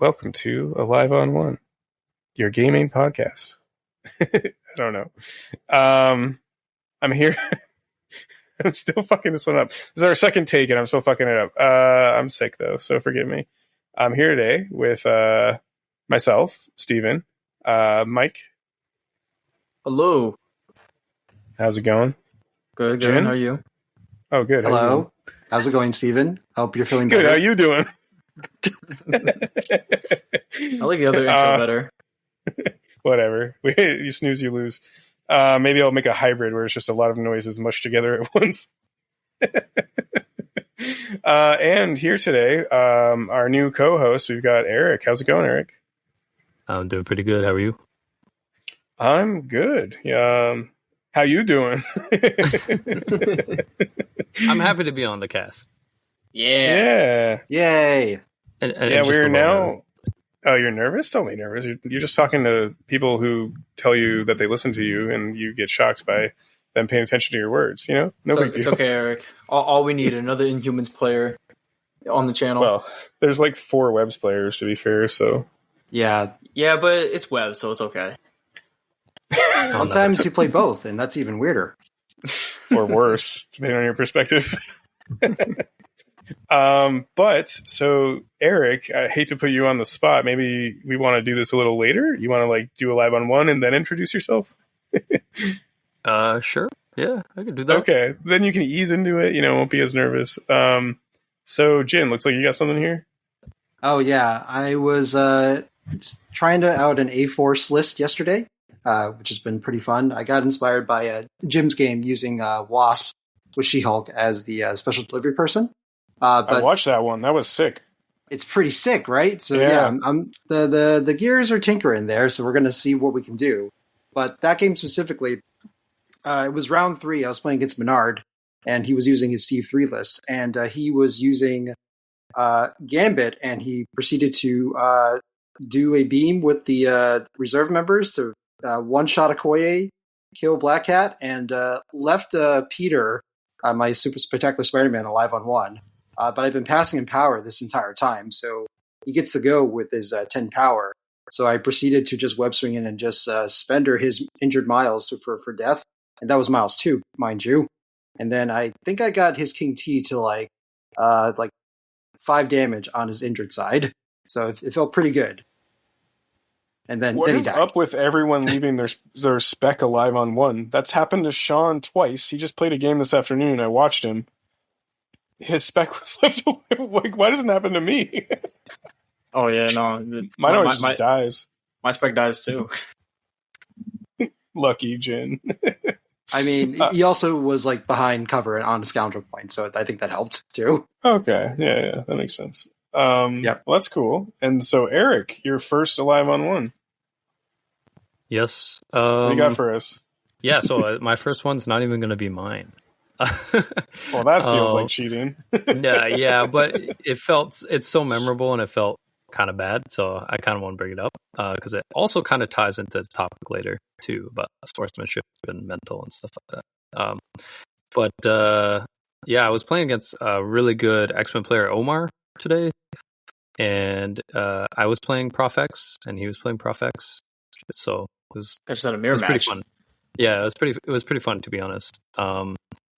welcome to Alive on One, your gaming podcast. I don't know. I'm here. I'm still fucking this one up. This is our second take, and I'm still fucking it up. I'm sick though, so forgive me. I'm here today with myself, Steven, Mike. Hello. How's it going? Good. Jen? How are you? Oh, good. Hello. How's it going, Steven? I hope you're feeling Good. better. How you doing? I like the other intro better. Whatever. You snooze, you lose. Maybe I'll make a hybrid where it's just a lot of noises mushed together at once. And here today, our new co-host, we've got Eric. How's it going, Eric? I'm doing pretty good. How are you? I'm good. How you doing? I'm happy to be on the cast. Yeah. Yay. And Yeah, we're now... Oh, you're nervous? Don't be nervous. You're just talking to people who tell you that they listen to you, and you get shocked by them paying attention to your words. You know, no big deal. It's okay, Eric. All we need another Inhumans player on the channel. Well, there's like 4 Webs players to be fair. So Yeah. But it's web, so it's okay. Sometimes you play both, and that's even weirder. or worse, depending on your perspective. But so Eric, I hate to put you on the spot. Maybe we want to do this a little later. You want to like do a live on one and then introduce yourself? Sure. Yeah, I can do that. Okay, then you can ease into it. You know, won't be as nervous. So Jin, looks like you got something here. Oh, yeah. I was trying to out an A-Force list yesterday, which has been pretty fun. I got inspired by Jim's game using Wasp with She-Hulk as the special delivery person. But I watched that one. That was sick. it's pretty sick, right? So yeah, I'm the gears are tinkering there, so we're gonna see what we can do. But that game specifically, it was round 3. I was playing against Menard, and he was using his Steve 3 list, and he was using Gambit, and he proceeded to do a beam with the reserve members to one-shot Okoye, kill Black Cat, and left Peter, my Super Spectacular Spider-Man, alive on 1. But I've been passing him power this entire time, so he gets to go with his 10 power. So I proceeded to just web swing in and just spender his injured Miles for death. And that was Miles 2, mind you. And then I think I got his King T to like 5 damage on his injured side. So it felt pretty good. And then, What he is died. up with everyone leaving their spec alive on 1? That's happened to Sean twice. He just played a game this afternoon. I watched him. His spec was left alive. Like, why doesn't it happen to me? Oh yeah, no. Mine always just dies. My spec dies too. Lucky Jin. I mean, he also was like behind cover on a scoundrel point, so I think that helped too. Okay, yeah, that makes sense. Yep. Well, that's cool. And so, Eric, you're first alive on 1. Yes. What do you got for us? Yeah, so my first one's not even going to be mine. Well, that feels like cheating. No, yeah, but it's so memorable and it felt kind of bad, so I kind of want to bring it up because it also kind of ties into the topic later too about sportsmanship and mental and stuff like that. Yeah, I was playing against a really good X-Men player, Omar, today, and I was playing Prof X and he was playing Prof X, so it was I just had a mirror match. pretty fun. Yeah, it was pretty fun, to be honest.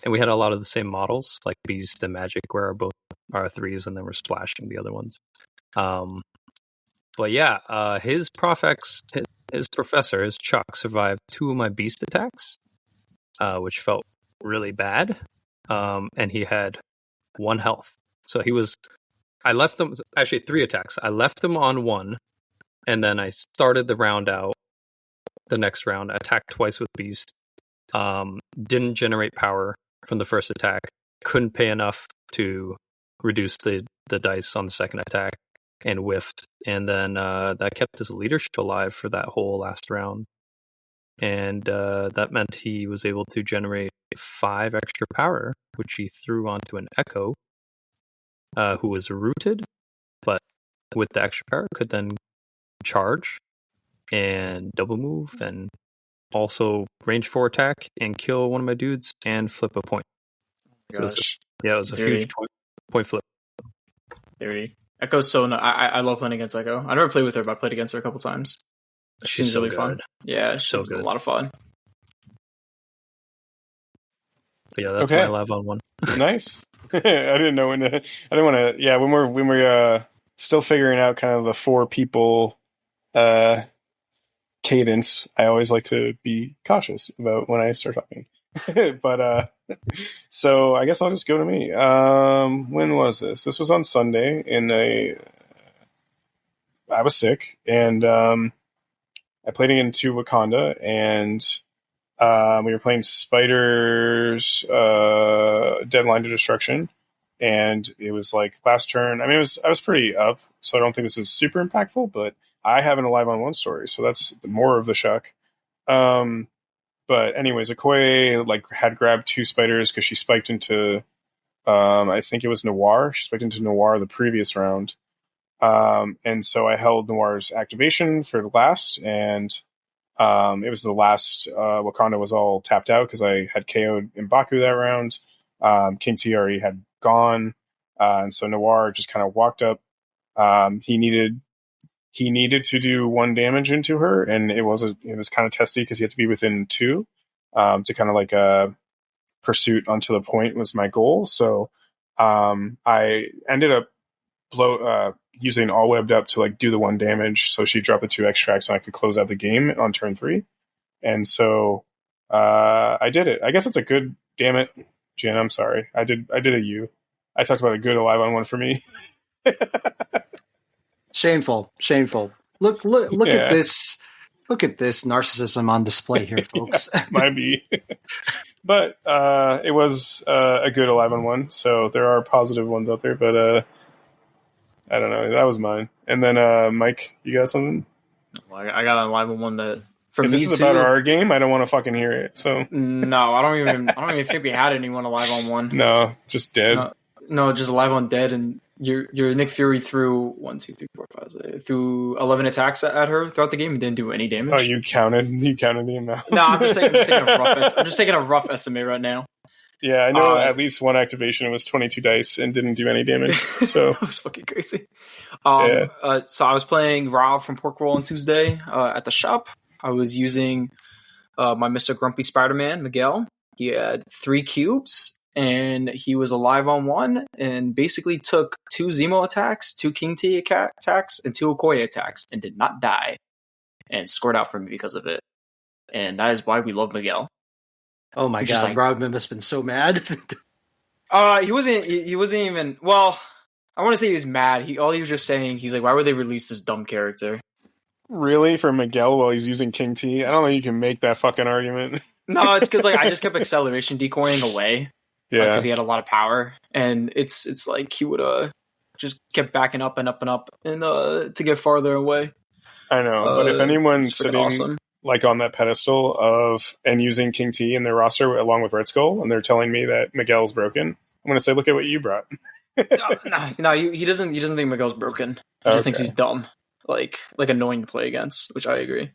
And we had a lot of the same models, like Beast and Magic, where are both our 3s, and then we're splashing the other ones. But yeah, his Prof X, his professor, his Chuck, survived 2 of my Beast attacks, which felt really bad. And he had 1 health. So I left him, actually 3 attacks. I left him on 1, and then I started the round out. The next round, I attacked twice with Beast. Didn't generate power from the first attack. Couldn't pay enough to reduce the dice on the second attack, and whiffed. And then that kept his leadership alive for that whole last round. And that meant he was able to generate 5 extra power, which he threw onto an Echo, who was rooted, but with the extra power could then charge and double move and also range 4 attack and kill one of my dudes and flip a point. So it was a huge point flip. Dirty. Echo's so I love playing against Echo. I never played with her, but I played against her a couple times. She's seems so really good. fun. Yeah, she's So good. a lot of fun. But yeah, that's my live on one. Nice. I didn't know when to. I didn't want to. Yeah, when we're still figuring out kind of the 4 people cadence, I always like to be cautious about when I start talking. But so I guess I'll just go to me. When was this? This was on Sunday. I was sick, and I played into Wakanda, and we were playing Spiders Deadline to Destruction, and it was like last turn. I mean, I was pretty up, so I don't think this is super impactful, but I have an Alive on 1 story, so that's more of the shock. But anyways, Okoye like had grabbed 2 spiders because she spiked into I think it was Noir. She spiked into Noir the previous round. And so I held Noir's activation for the last, and it was the last. Wakanda was all tapped out because I had KO'd M'Baku that round. King T already had gone, and so Noir just kind of walked up. He needed to do 1 damage into her, and it was kind of testy because he had to be within 2 to kind of like pursuit onto the point was my goal. So I ended up using all webbed up to like do the 1 damage, so she dropped the 2 extracts and I could close out the game on turn 3. And so I did it. I guess it's a good. Damn it, Jen. I'm sorry. I did a U. I talked about a good Alive on 1 for me. Shameful. Look at this. Look at this narcissism on display here, folks. Might be. But it was a good Alive on 1, so there are positive ones out there, but I don't know. That was mine. And then Mike, you got something? Well, I got an Alive on 1 that for if me this is too, about our game, I don't want to fucking hear it. So no, I don't even think we had anyone Alive on 1. No, just dead. No, just Alive on dead, and your Nick Fury threw threw 11 attacks at her throughout the game and didn't do any damage. Oh, you counted the amount. No, I'm just taking a rough estimate right now. Yeah, I know at least 1 activation was 22 dice and didn't do any damage. So it was fucking crazy. So I was playing Rob from Pork Roll on Tuesday at the shop. I was using my Mr. Grumpy Spider-Man, Miguel. He had 3 cubes, and he was Alive on 1, and basically took 2 Zemo attacks, 2 King T attacks, and 2 Okoye attacks, and did not die, and scored out for me because of it. And that is why we love Miguel. Oh my god, Robin must have been so mad. He wasn't even. Well, I want to say he was mad. He was just saying, he's like, why would they release this dumb character? Really, for Miguel while he's using King T? I don't think you can make that fucking argument. No, it's because like I just kept acceleration decoying away. Yeah, because he had a lot of power, and it's like he would just kept backing up and up and up, and to get farther away. I know, but if anyone's sitting awesome, like on that pedestal and using King T in their roster along with Red Skull, and they're telling me that Miguel's broken, I'm going to say, look at what you brought. No, he doesn't think Miguel's broken. He just thinks he's dumb, like annoying to play against, which I agree.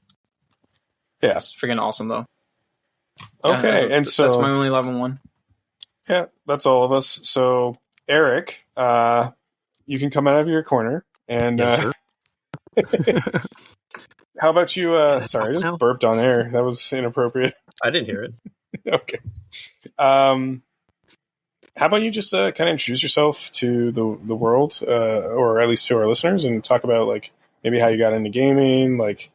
Yeah, it's freaking awesome though. Okay, and so that's my only 11-1. Yeah, that's all of us. So Eric, you can come out of your corner and. Yes, sir. How about you? Sorry, I just burped on air. That was inappropriate. I didn't hear it. Okay. How about you just kind of introduce yourself to the world, or at least to our listeners, and talk about like maybe how you got into gaming, like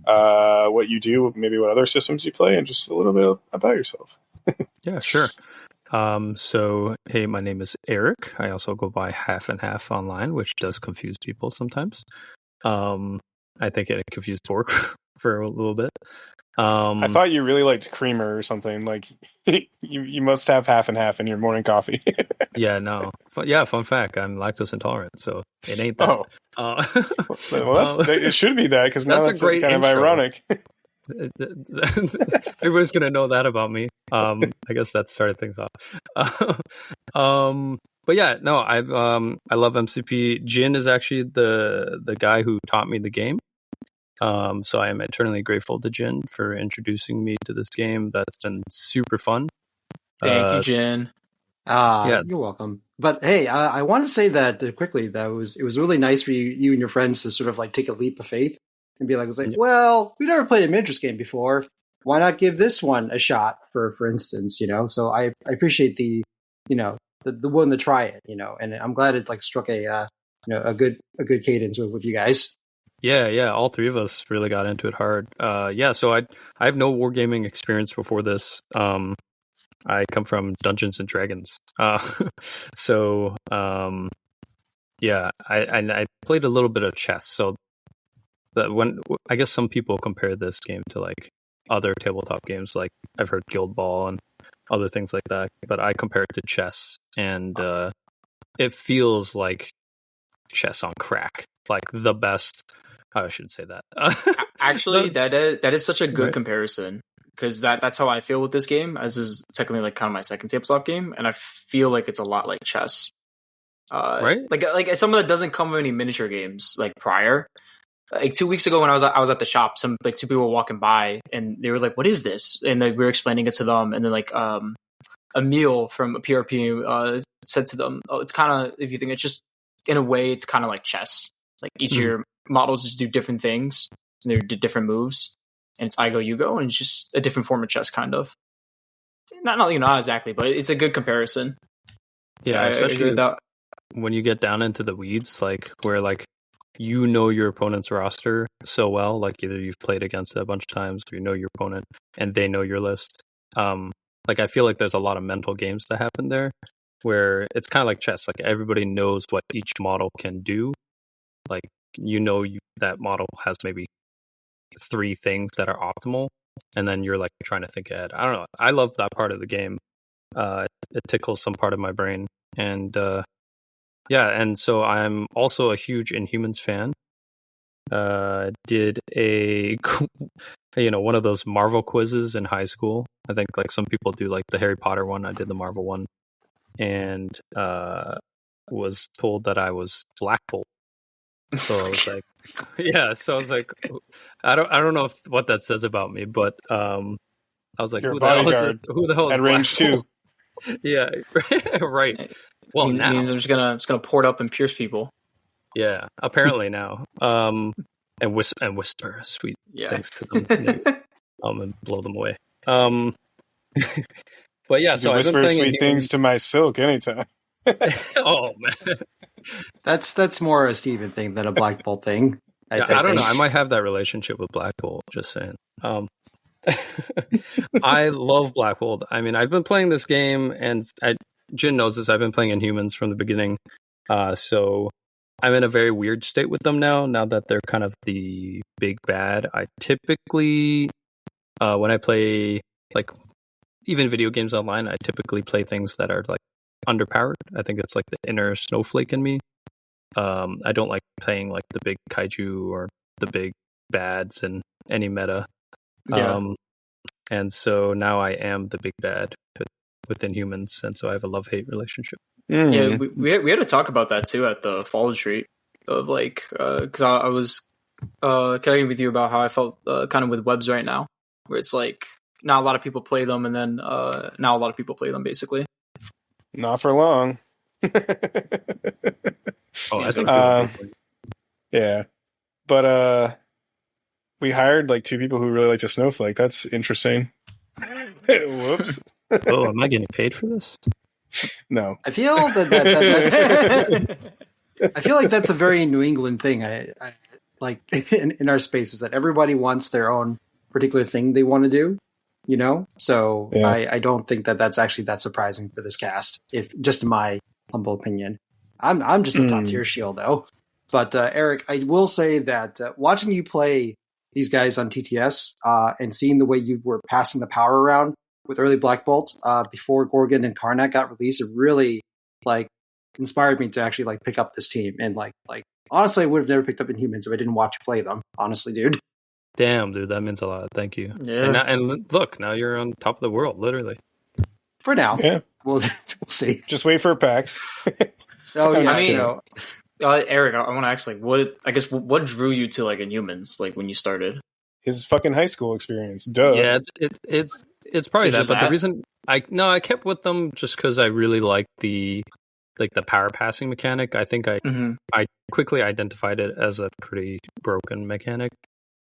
what you do, maybe what other systems you play, and just a little bit about yourself. Yeah, sure. So, hey, my name is Eric. I also go by Half and Half online, which does confuse people sometimes. I think it confused Fork for a little bit. I thought you really liked creamer or something. Like you must have half and half in your morning coffee. Yeah, no. Fun fact. I'm lactose intolerant, so it ain't that. Well, it should be that because now that's kind of ironic. Everyone's gonna know that about me. I guess that started things off. But yeah, no, I love MCP. Jin is actually the guy who taught me the game. So I am eternally grateful to Jin for introducing me to this game. That's been super fun. Thank you, Jin. Yeah. You're welcome. But hey, I want to say that quickly that it was really nice for you and your friends to sort of like take a leap of faith and be like, well, we never played a miniatures game before. Why not give this one a shot? For instance, So I appreciate the willing to try it, and I'm glad it like struck a good cadence with you guys. Yeah. All three of us really got into it hard. So I have no wargaming experience before this. I come from Dungeons and Dragons. So I played a little bit of chess. So that I guess some people compare this game to like other tabletop games, like I've heard Guild Ball and other things like that. But I compare it to chess, and it feels like chess on crack, like the best. I shouldn't say that. Actually, that is such a good comparison. Because that's how I feel with this game, as is technically like kind of my second tabletop game, and I feel like it's a lot like chess. Right? Like some of that doesn't come with any miniature games like prior. Like 2 weeks ago when I was at the shop, some like two people were walking by and they were like, "What is this?" And like we were explaining it to them, and then like Emil from PRP said to them, "Oh, it's kind of, if you think it's just in a way, it's kind of like chess. Like each of your models just do different things and they do different moves." And it's I go, you go, and it's just a different form of chess, kind of. Not exactly, but it's a good comparison. Yeah, especially when you get down into the weeds, like where like your opponent's roster so well, like either you've played against it a bunch of times, or you know your opponent, and they know your list. Like I feel like there's a lot of mental games that happen there, where it's kind of like chess. Like everybody knows what each model can do. Like that model has maybe 3 things that are optimal, and then you're like trying to think ahead. I don't know. I love that part of the game. It tickles some part of my brain, and and so I'm also a huge Inhumans fan. Did a one of those Marvel quizzes in high school. I think like some people do like the Harry Potter one. I did the Marvel one, and was told that I was Black Bolt. So I was like, So I was like, I don't know what that says about me, but I was like, who the hell is at range 2? Yeah, right. Well, now means I'm just gonna port up and pierce people. Yeah, apparently now. And whisper sweet things to them, and blow them away. But yeah, so I've been playing sweet things to my silk anytime. Oh man, that's more a Steven thing than a Black Bolt thing. I don't know. I might have that relationship with Black Bolt. Just saying. I love Black Bolt. I mean, I've been playing this game, and Jin knows this. I've been playing Inhumans from the beginning, so I'm in a very weird state with them now. Now that they're kind of the big bad, I typically, when I play like even video games online, I typically play things that are like underpowered. I think it's like the inner snowflake in me. I don't like playing like the big kaiju or the big bads in any meta. And so now I am the big bad with Inhumans, and so I have a love-hate relationship. Yeah, we had to talk about that too at the fall retreat, of like because I was carrying with you about how I felt kind of with webs right now, where it's like not a lot of people play them, and then now a lot of people play them basically. Not for long. I think yeah, but we hired like 2 people who really like to snowflake. That's interesting. Whoops. Oh, am I getting paid for this? No. I feel that's I feel like that's a very New England thing. I like in our spaces that everybody wants their own particular thing they want to do, So yeah. I don't think that's actually that surprising for this cast, if just in my humble opinion. I'm just a top tier shield though. But Eric, I will say that watching you play these guys on TTS and seeing the way you were passing the power around with early Black Bolt before Gorgon and Karnak got released, it really like inspired me to actually like pick up this team. And like honestly, I would have never picked up Inhumans if I didn't watch you play them. Honestly, dude. Damn, dude, that means a lot. Thank you. Yeah. And look, now you're on top of the world, literally. For now, yeah. We'll see. Just wait for PAX. Oh yeah, I mean, Eric, I want to ask, like, what drew you to like Inhumans, like when you started? his fucking high school experience. Duh. Yeah, it's probably that. But the reason I kept with them just because I really like the power passing mechanic. I think I quickly identified it as a pretty broken mechanic,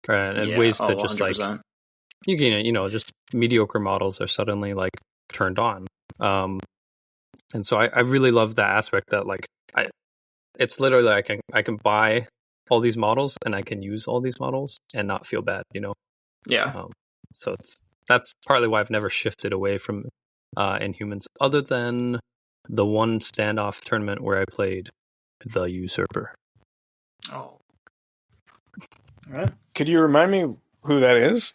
and ways to just 100%. Like you can just mediocre models are suddenly like turned on. And so I really love that aspect that like it's literally I can buy all these models and I can use all these models and not feel bad, Yeah. So that's partly why I've never shifted away from Inhumans, other than the one standoff tournament where I played the Usurper. Oh. All right. Could you remind me who that is?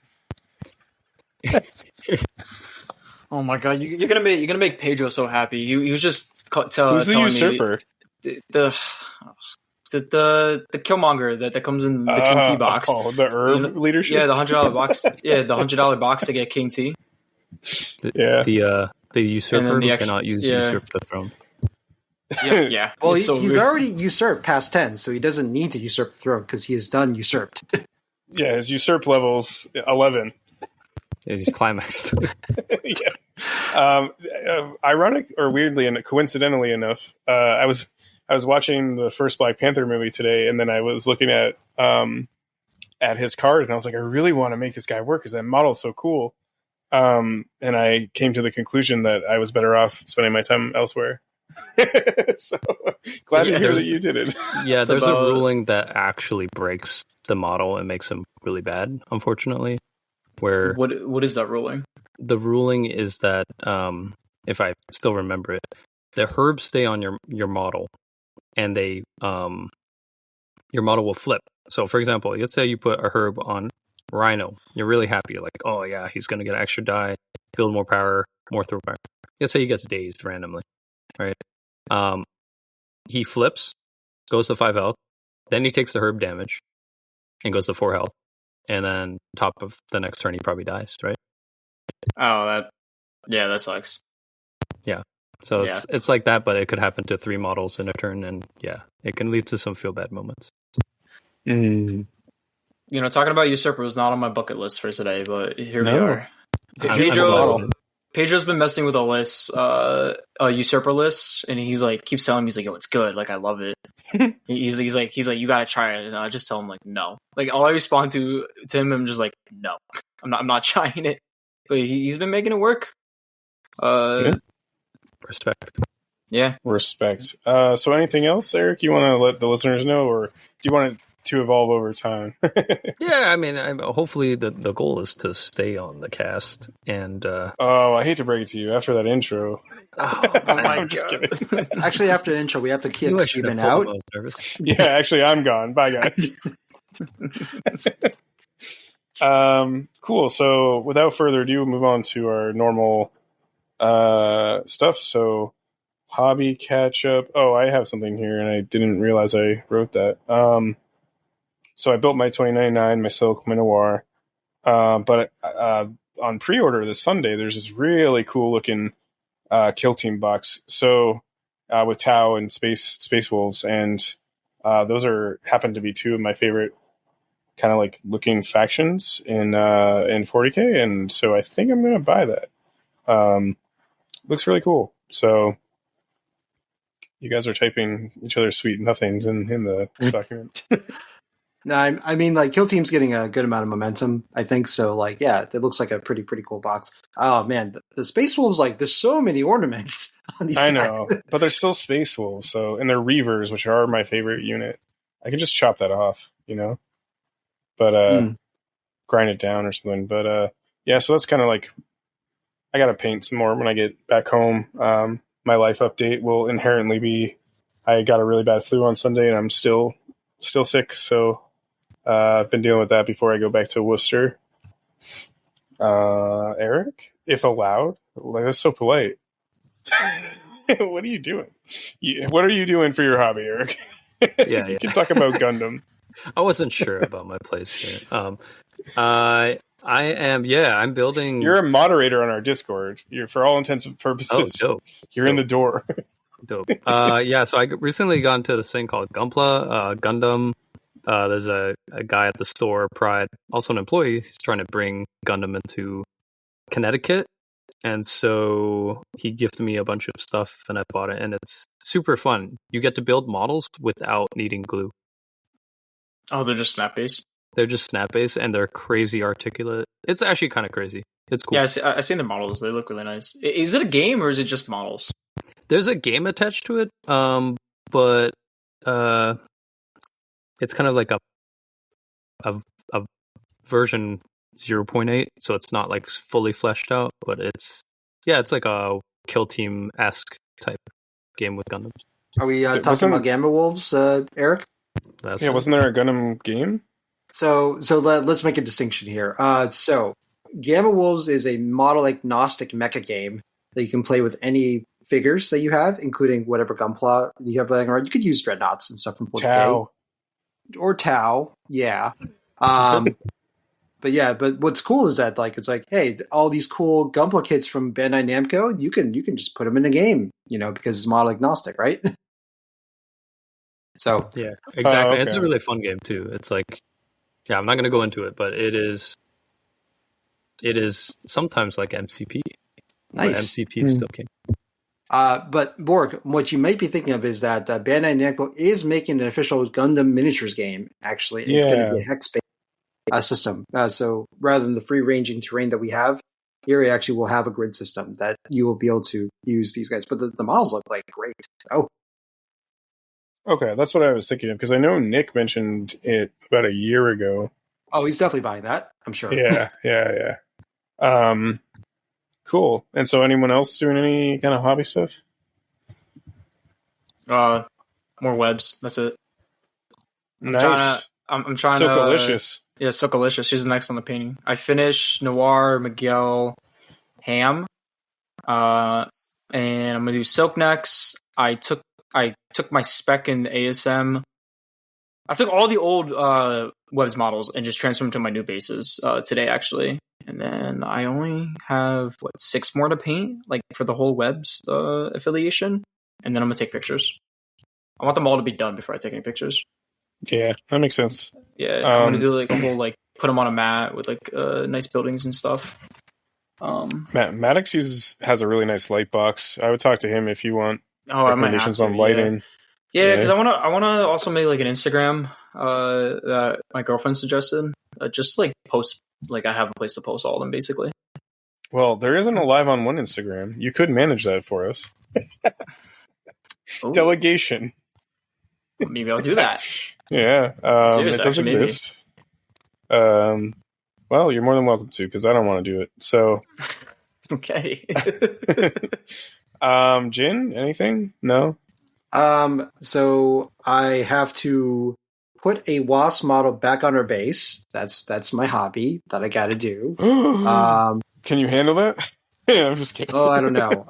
Oh my god, you're gonna make Pedro so happy. He was just who's the Usurper? The Killmonger that comes in the King T box. Oh, the herb leadership. Yeah, the $100 box. Yeah, the $100 box to get King T. The Usurper who cannot usurp the throne. Yeah. Well, he's already usurped past 10, so he doesn't need to usurp the throne because he is done usurped. Yeah, his usurp level's 11. He's climaxed. Yeah. Ironic or weirdly and coincidentally enough, I was watching the first Black Panther movie today, and then I was looking at his card, and I was like, I really want to make this guy work because that model's so cool. And I came to the conclusion that I was better off spending my time elsewhere. So glad to hear that you did it. Yeah, there's a ruling that actually breaks the model and makes him really bad, unfortunately. Where what is that ruling? The ruling is that if I still remember it, the herbs stay on your model, and they your model will flip. So, for example, let's say you put a herb on Rhino. You're really happy. You're like, oh yeah, he's gonna get an extra die, build more power, more throw power. Let's say he gets dazed randomly, right? He flips, goes to 5 health, then he takes the herb damage, and goes to 4 health, and then top of the next turn he probably dies, right? Oh, that sucks. Yeah. So it's like that, but it could happen to 3 models in a turn, and it can lead to some feel bad moments. Talking about Usurper was not on my bucket list for today, but here we are. Pedro's been messing with a list, a Usurper list, and he's like keeps telling me, yo, it's good, like I love it. he's like you gotta try it, and I just tell him like no. Like all I respond to him, I'm just like no, I'm not trying it. But he's been making it work. Respect. Yeah, respect. So anything else, Eric? You want to let the listeners know, or do you want it to evolve over time? Yeah, I mean, hopefully the goal is to stay on the cast. And I hate to break it to you after that intro. Oh my I'm just god! kidding. Actually, after the intro, we have to kick Steven out. Yeah, actually, I'm gone. Bye, guys. Cool. So, without further ado, we'll move on to our normal stuff. So, hobby catch up. Oh, I have something here, and I didn't realize I wrote that. So I built my 2099, my Silk, my Noir. But on pre-order this Sunday, there's this really cool looking Kill Team box. So with Tau and Space Wolves, and those happen to be 2 of my favorite kind of like looking factions in 40K, and so I think I'm gonna buy that. Looks really cool. So you guys are typing each other's sweet nothings in the document. No, I mean, like, Kill Team's getting a good amount of momentum, I think. So, like, yeah, it looks like a pretty cool box. Oh, man, the Space Wolves, like, there's so many ornaments on these guys. I know, but they're still Space Wolves, and they're Reavers, which are my favorite unit. I can just chop that off, but grind it down or something. But, so that's kind of like, I got to paint some more when I get back home. My life update will inherently be, I got a really bad flu on Sunday, and I'm still sick, so I've been dealing with that before I go back to Worcester. Eric, if allowed, like, that's so polite. What are you doing? What are you doing for your hobby, Eric? You can talk about Gundam. I wasn't sure about my place here. I am. Yeah, I'm building. You're a moderator on our Discord. You're, for all intents and purposes, dope. You're in the door. Dope. So I recently got into this thing called Gunpla, Gundam, there's a guy at the store, Pride, also an employee. He's trying to bring Gundam into Connecticut. And so he gifted me a bunch of stuff and I bought it, and it's super fun. You get to build models without needing glue. Oh, they're just snap based? They're just snap based and they're crazy articulate. It's actually kind of crazy. It's cool. Yeah, I seen the models. They look really nice. Is it a game or is it just models? There's a game attached to it, but it's kind of like a version 0.8, so it's not like fully fleshed out, but it's like a Kill Team-esque type game with Gundams. Are we talking about Gamma Wolves, Eric? Wasn't there a Gundam game? So let's make a distinction here. So Gamma Wolves is a model-agnostic mecha game that you can play with any figures that you have, including whatever Gunpla you have laying around. You could use Dreadnoughts and stuff from 40K. Tau. Or Tau, yeah. But what's cool is that it's like, hey, all these cool Gunpla kits from Bandai Namco, you can just put them in a game, because it's model agnostic, right? So yeah, exactly. Okay. It's a really fun game too. It's like, yeah, I'm not going to go into it, but it is sometimes like MCP. Nice. MCP is still king. But Borg, what you might be thinking of is that Bandai Namco is making an official Gundam miniatures game. Actually, it's going to be a hex-based system. So rather than the free-ranging terrain that we have, here we actually will have a grid system that you will be able to use these guys. But the models look like great. Oh, okay, that's what I was thinking of, because I know Nick mentioned it about a year ago. Oh, he's definitely buying that, I'm sure. Yeah. Cool. And so anyone else doing any kind of hobby stuff? More webs. That's it. Nice. I'm trying so to... delicious. Yeah, Sokolicious. She's next on the painting. I finished Noir, Miguel, Ham. And I'm going to do Silk next. I took my spec in ASM. I took all the old webs models and just transferred them to my new bases today, actually. And then I only have 6 more to paint, for the whole webs affiliation. And then I'm gonna take pictures. I want them all to be done before I take any pictures. Yeah, that makes sense. Yeah, I'm gonna do a whole put them on a mat with nice buildings and stuff. Maddox has a really nice light box. I would talk to him if you want recommendations on lighting. Yeah, because I wanna also make an Instagram that my girlfriend suggested. Just post I have a place to post all of them basically. Well, there isn't a live on one Instagram. You could manage that for us. Delegation. Maybe I'll do that. Yeah, it does exist. Well, you're more than welcome to, because I don't want to do it. So, okay. Jin, anything? No. So I have to put a wasp model back on her base. That's my hobby that I got to do. Can you handle that? Yeah, I'm just kidding. Oh, I don't know.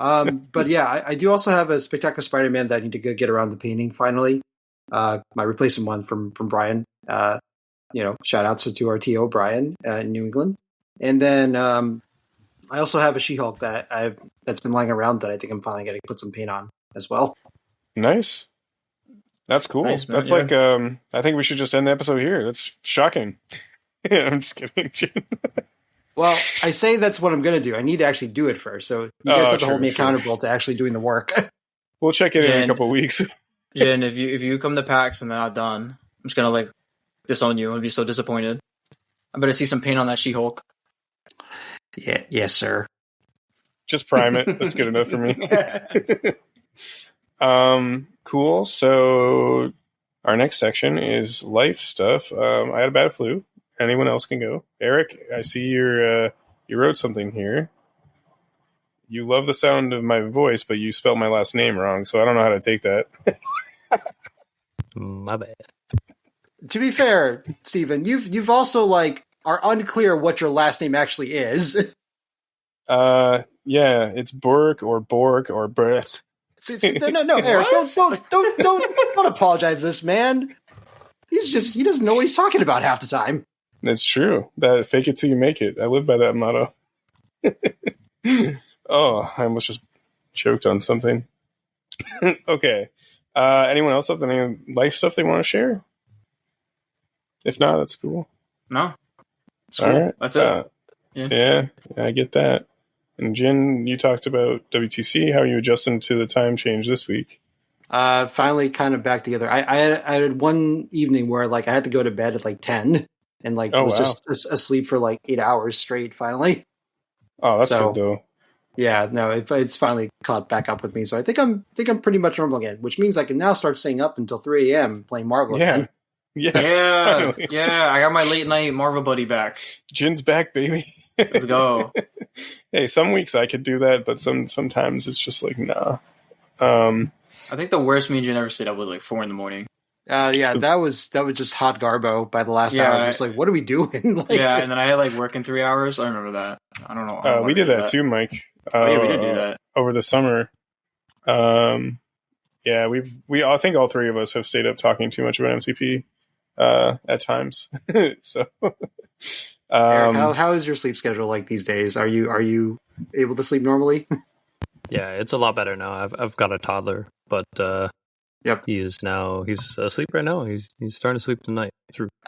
But yeah, I do also have a Spectacular Spider-Man that I need to go get around the painting finally. My replacement one from Brian. Shout outs to our TO Brian in New England. And then I also have a She-Hulk that's been lying around that I think I'm finally going to put some paint on as well. Nice. That's cool. Nice, man, that's I think we should just end the episode here. That's shocking. Yeah, I'm just kidding. Well, I say that's what I'm going to do. I need to actually do it first. So you guys have to hold me accountable to actually doing the work. We'll check it in a couple of weeks. Jen, if you come to PAX and they're not done, I'm just going to disown you. I'll be so disappointed. I better see some paint on that She-Hulk. Yeah, yes, sir. Just prime it. That's good enough for me. Cool. So our next section is life stuff. I had a bad flu. Anyone else can go. Eric, I see you wrote something here. You love the sound of my voice, but you spelled my last name wrong, so I don't know how to take that. My bad. To be fair, Steven, you've also are unclear what your last name actually is. Yeah, it's Bork or Brett. No, Eric, don't apologize to this man. He doesn't know what he's talking about half the time. That's true. That fake it till you make it. I live by that motto. Oh, I almost just choked on something. Okay. Anyone else have any life stuff they want to share? If not, that's cool. No. It's cool. All right. That's it. Yeah, I get that. And Jin, you talked about WTC. How are you adjusting to the time change this week? Finally kind of back together. I had one evening where like I had to go to bed at like 10 and like was just asleep for like 8 hours straight finally. Oh, that's good though. Yeah, no, it's finally caught back up with me. So I think I'm pretty much normal again, which means I can now start staying up until 3 a.m. playing Marvel again. Yes, yeah. I got my late night Marvel buddy back. Jin's back, baby. Let's go. Hey, some weeks I could do that, but sometimes it's just like nah. I think the worst me and Jin ever stayed up was like 4 a.m. Yeah, that was just hot garbo by the last hour. I was like, what are we doing? Like, and then I had like work in 3 hours. I remember that. I don't know. We did that too, Mike. We did do that over the summer. Yeah, I think all three of us have stayed up talking too much about MCP at times. So, Eric, how is your sleep schedule like these days? Are you able to sleep normally? Yeah, it's a lot better now. I've got a toddler, but yep, he's asleep right now. He's starting to sleep tonight. I'm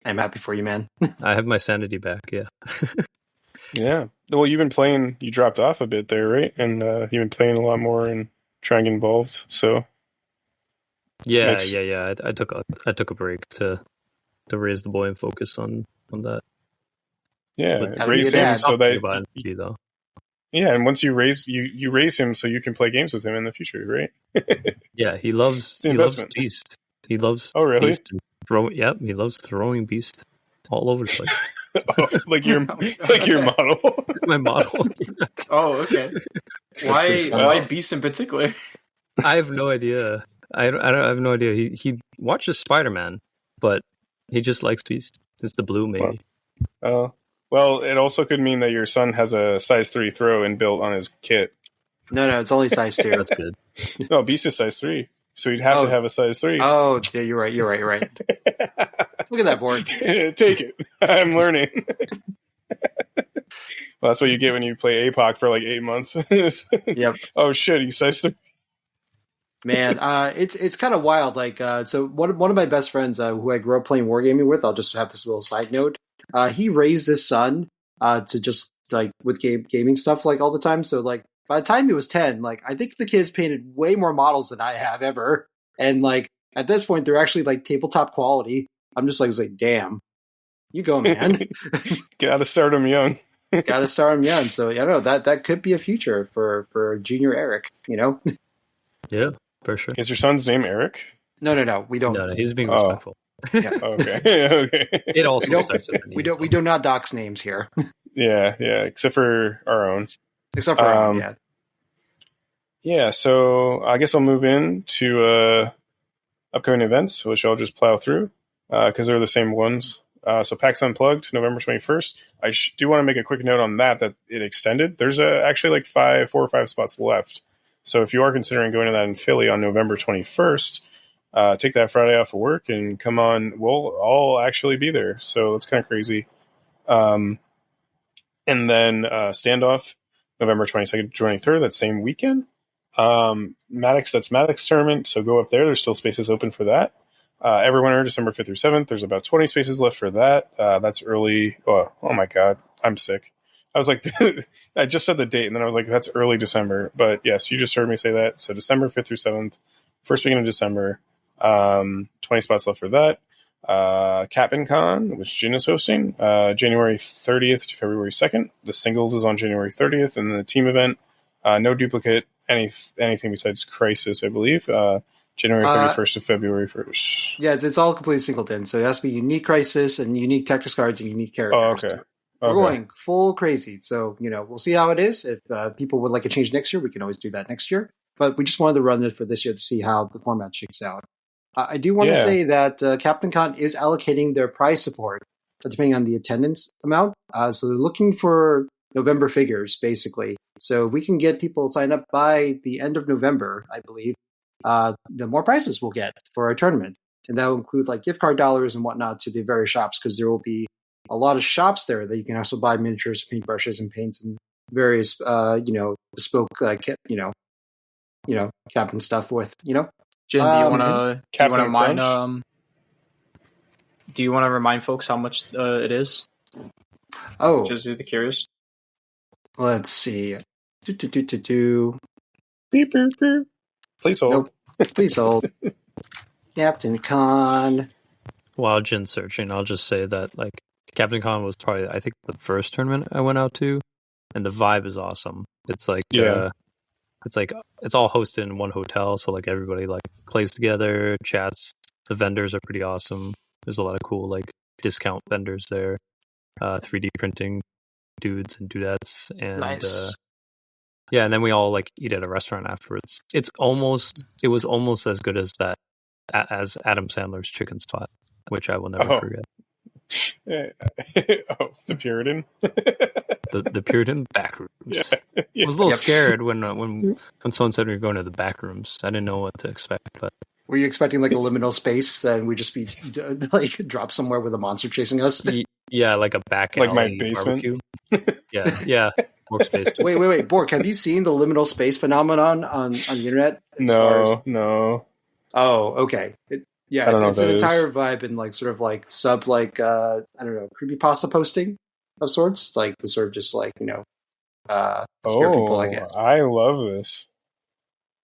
happy for you, man. I have my sanity back. Yeah. Yeah. Well, you've been playing. You dropped off a bit there, right? And you've been playing a lot more and trying to get involved. So. Yeah. I took a break to raise the boy and focus on that. Yeah, raise him so that. MCP, though. Yeah, and once you raise him so you can play games with him in the future, right? Yeah, he loves Beast. He loves really? Beast. He loves throwing Beast all over the place. like your model. My model. Oh, okay. Why Beast in particular? I have no idea. I have no idea. He watches Spider-Man, but he just likes Beast. It's the blue, maybe. Well, it also could mean that your son has a size 3 throw inbuilt on his kit. No, it's only size 2. That's good. No, Beast is size 3, so you'd have to have a size 3. Oh, yeah, you're right. Look at that board. Take it. I'm learning. Well, that's what you get when you play APOC for like 8 months. Yep. Oh shit, he's size 3. Man, it's kind of wild. Like, so one of my best friends who I grew up playing wargaming with, I'll just have this little side note. He raised his son to just like with gaming stuff like all the time. So like by the time he was 10, like I think the kid's painted way more models than I have ever. And like at this point, they're actually like tabletop quality. I'm just like damn, you go, man. Gotta start him young. Gotta start him young. So yeah, no, that could be a future for junior Eric. You know? Yeah, for sure. Is your son's name Eric? No, we don't. No, he's being respectful. Yeah. Okay. It also starts with an E. We do not dox names here. Yeah, except for our own. Except for our own, yeah. Yeah, so I guess I'll move in to upcoming events, which I'll just plow through because they're the same ones. So PAX Unplugged, November 21st. I do want to make a quick note on that it extended. There's actually like 4 or 5 spots left. So if you are considering going to that in Philly on November 21st, take that Friday off of work and come on. We'll all actually be there. So it's kind of crazy. And then Standoff, November 22nd to 23rd, that same weekend. Maddox tournament. So go up there. There's still spaces open for that. Everwinter, December 5th through 7th. There's about 20 spaces left for that. That's early. Oh my God. I'm sick. I was like, I just said the date and then I was like, that's early December. But yes, you just heard me say that. So December 5th through 7th, first weekend of December. 20 spots left for that. Captain Con, which Jin is hosting, January 30th to February 2nd. The singles is on January 30th, and then the team event, no duplicate, anything besides Crisis, I believe. January 31st to February 1st. Yeah, it's all completely singleton, so it has to be unique Crisis and unique Tactics cards and unique characters. Oh, okay. We're going full crazy, so we'll see how it is. If people would like a change next year, we can always do that next year. But we just wanted to run it for this year to see how the format shakes out. I do want to say that Captain Con is allocating their prize support depending on the attendance amount. So they're looking for November figures, basically. So if we can get people signed up by the end of November, I believe, the more prizes we'll get for our tournament. And that will include like gift card dollars and whatnot to the various shops, because there will be a lot of shops there that you can also buy miniatures, paintbrushes, and paints and various, bespoke, captain stuff with, Jin, do you want to mine? Do you want to remind folks how much it is? Oh, Just the curious. Let's see. Beep, beep, beep. Please hold. Nope. Please hold. Captain Con. While Jin's searching, I'll just say that like Captain Con was probably I think the first tournament I went out to, and the vibe is awesome. It's like it's all hosted in one hotel, so like everybody like plays together, chats. The vendors are pretty awesome. There's a lot of cool like discount vendors there, 3D printing dudes and dudettes, and Nice. yeah, and then we all like eat at a restaurant afterwards. It was almost as good as as Adam Sandler's Chicken Spot, which I will never forget. The Puritan. the Puritan back rooms. Yeah. I was a little scared when someone said we were going to the back rooms. I didn't know what to expect, but were you expecting like a liminal space that we just be like drop somewhere with a monster chasing us? Yeah, like a back like alley my basement. Barbecue. yeah, workspace. Wait, Bork, have you seen the liminal space phenomenon on the internet? No. Oh, okay. It's an entire vibe in like sort of like sub like I don't know, creepypasta posting of sorts, like the sort of just like scare people, I guess. I love this.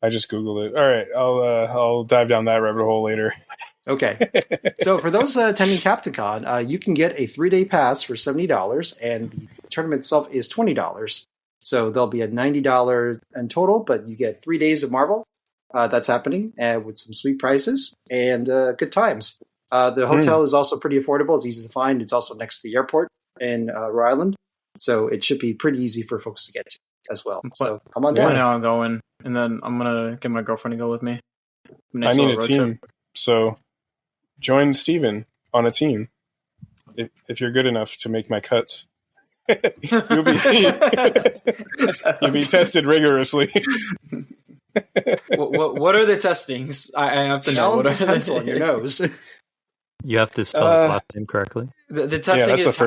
I just Googled it. All right, I'll dive down that rabbit hole later. Okay. So for those attending CaptainCon, you can get a 3-day pass for $70, and the tournament itself is $20. So there'll be a $90 in total, but you get 3 days of Marvel. That's happening with some sweet prices and good times. The hotel is also pretty affordable. It's easy to find. It's also next to the airport in Rhode Island. So it should be pretty easy for folks to get to as well. So come on down. I know I'm going, and then I'm going to get my girlfriend to go with me. I need a team. So join Steven on a team if you're good enough to make my cuts. You'll be tested rigorously. What are the testings? I have to know. What are pencil on your nose? You have to spell his last name correctly. The testing is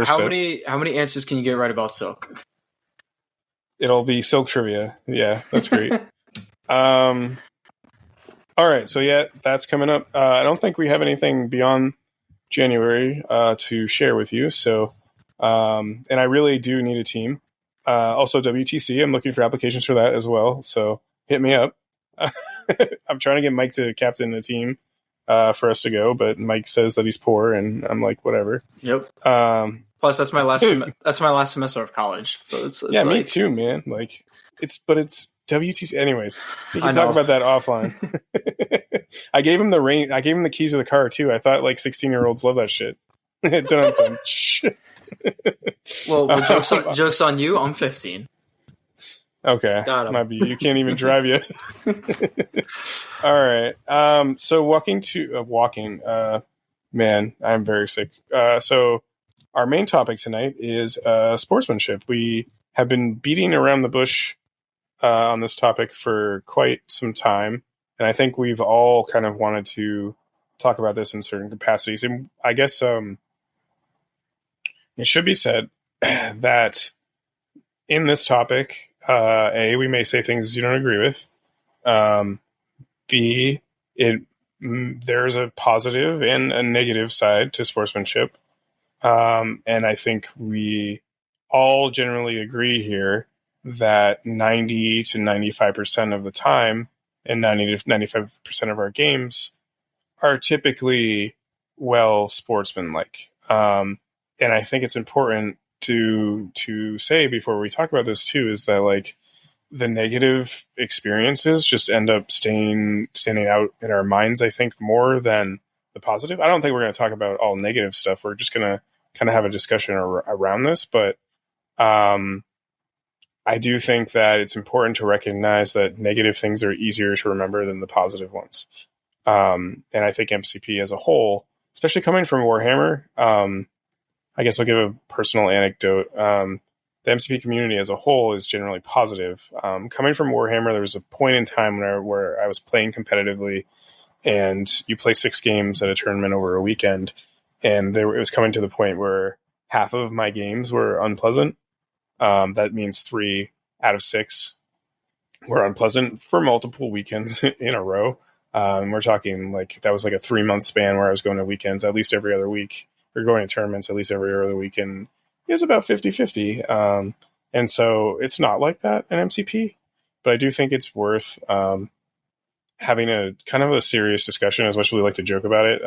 how many answers can you get right about Silk? It'll be Silk trivia. Yeah, that's great. All right, so yeah, that's coming up. I don't think we have anything beyond January to share with you. So, and I really do need a team. Also, WTC. I'm looking for applications for that as well. So hit me up. I'm trying to get Mike to captain the team for us to go, but Mike says that he's poor, and I'm like, whatever. Yep. Plus, that's my last semester of college. So it's yeah, me too, man. Like it's WTC. Anyways, we can talk about that offline. I gave him the keys of the car too. I thought like 16-year-olds love that shit. well, jokes on you. I'm 15. Okay, might be. You can't even drive yet. All right. So walking. Man, I'm very sick. So our main topic tonight is sportsmanship. We have been beating around the bush on this topic for quite some time, and I think we've all kind of wanted to talk about this in certain capacities. And I guess it should be said that in this topic, we may say things you don't agree with. B, there's a positive and a negative side to sportsmanship. And I think we all generally agree here that 90 to 95% of the time and 90 to 95% of our games are typically well sportsmanlike. And I think it's important to say before we talk about this too, is that like the negative experiences just end up standing out in our minds, I think, more than the positive. I don't think we're going to talk about all negative stuff. We're just going to kind of have a discussion around this. But I do think that it's important to recognize that negative things are easier to remember than the positive ones. And I think MCP as a whole, especially coming from Warhammer, I guess I'll give a personal anecdote. The MCP community as a whole is generally positive. Coming from Warhammer, there was a point in time where I was playing competitively, and you play 6 games at a tournament over a weekend, and it was coming to the point where half of my games were unpleasant. That means 3 out of 6 were unpleasant for multiple weekends in a row. We're talking like that was like a 3-month span where I was going to weekends at least every other week. or going to tournaments at least every other weekend is about 50-50. And so it's not like that in MCP, but I do think it's worth having a kind of a serious discussion, as much as we like to joke about it.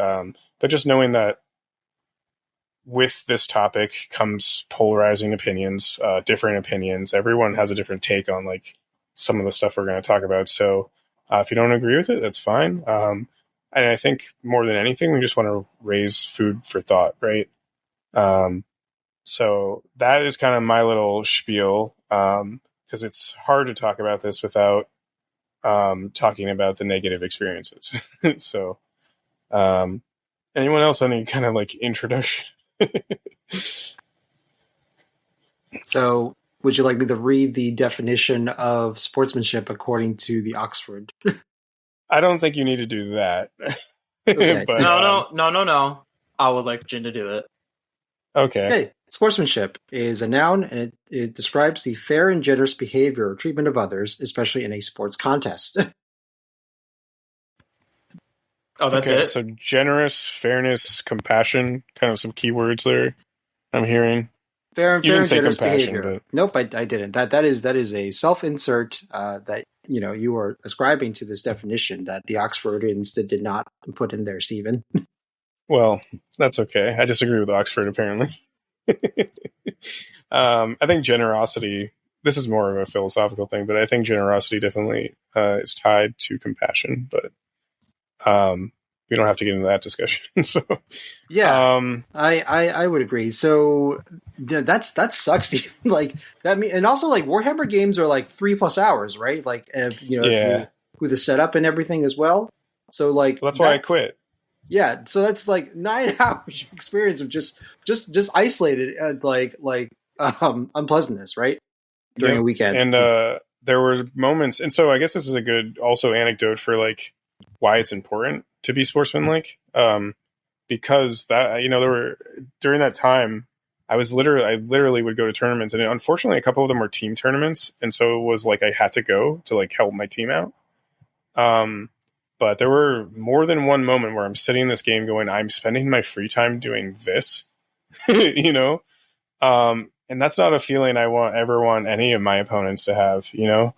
But just knowing that with this topic comes polarizing opinions, different opinions. Everyone has a different take on like some of the stuff we're going to talk about. So if you don't agree with it, that's fine. And I think more than anything, we just want to raise food for thought, right? So that is kind of my little spiel, because it's hard to talk about this without talking about the negative experiences. So anyone else, any kind of like introduction? So, would you like me to read the definition of sportsmanship according to the Oxford? I don't think you need to do that. Okay. But, No. I would like Jin to do it. Okay. Sportsmanship is a noun, and it describes the fair and generous behavior or treatment of others, especially in a sports contest. Oh, that's it? So generous, fairness, compassion, kind of some keywords there I'm hearing. Fair and You didn't say generous compassion, behavior. but Nope, I didn't. That is a self-insert that you are ascribing to this definition that the Oxfordians did not put in there, Stephen. well, that's okay. I disagree with Oxford, apparently. I think generosity, this is more of a philosophical thing, but I think generosity definitely is tied to compassion, but we don't have to get into that discussion. So yeah, I would agree. So that sucks. Steve. Like that mean, and also like Warhammer games are like 3+ hours, right? Like with the setup and everything as well. So like that's why I quit. Yeah, so that's like 9 hours of experience of just isolated unpleasantness, right? During a weekend. And there were moments, and so I guess this is a good also anecdote for like why it's important to be sportsmanlike. Because that there were during that time I literally would go to tournaments, and unfortunately a couple of them were team tournaments, and so it was like I had to go to like help my team out. But there were more than one moment where I'm sitting in this game going, I'm spending my free time doing this, and that's not a feeling I ever want any of my opponents to have, in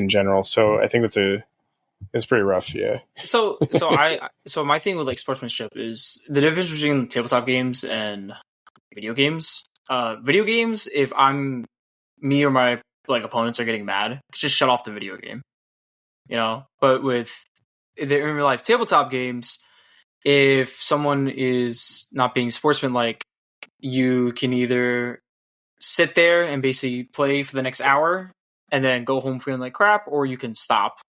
general. So I think it's pretty rough. Yeah. So my thing with like sportsmanship is the difference between tabletop games and video games. Video games, if me or my like opponents are getting mad, just shut off the video game. But with the in real life tabletop games, if someone is not being sportsmanlike, you can either sit there and basically play for the next hour and then go home feeling like crap, or you can stop.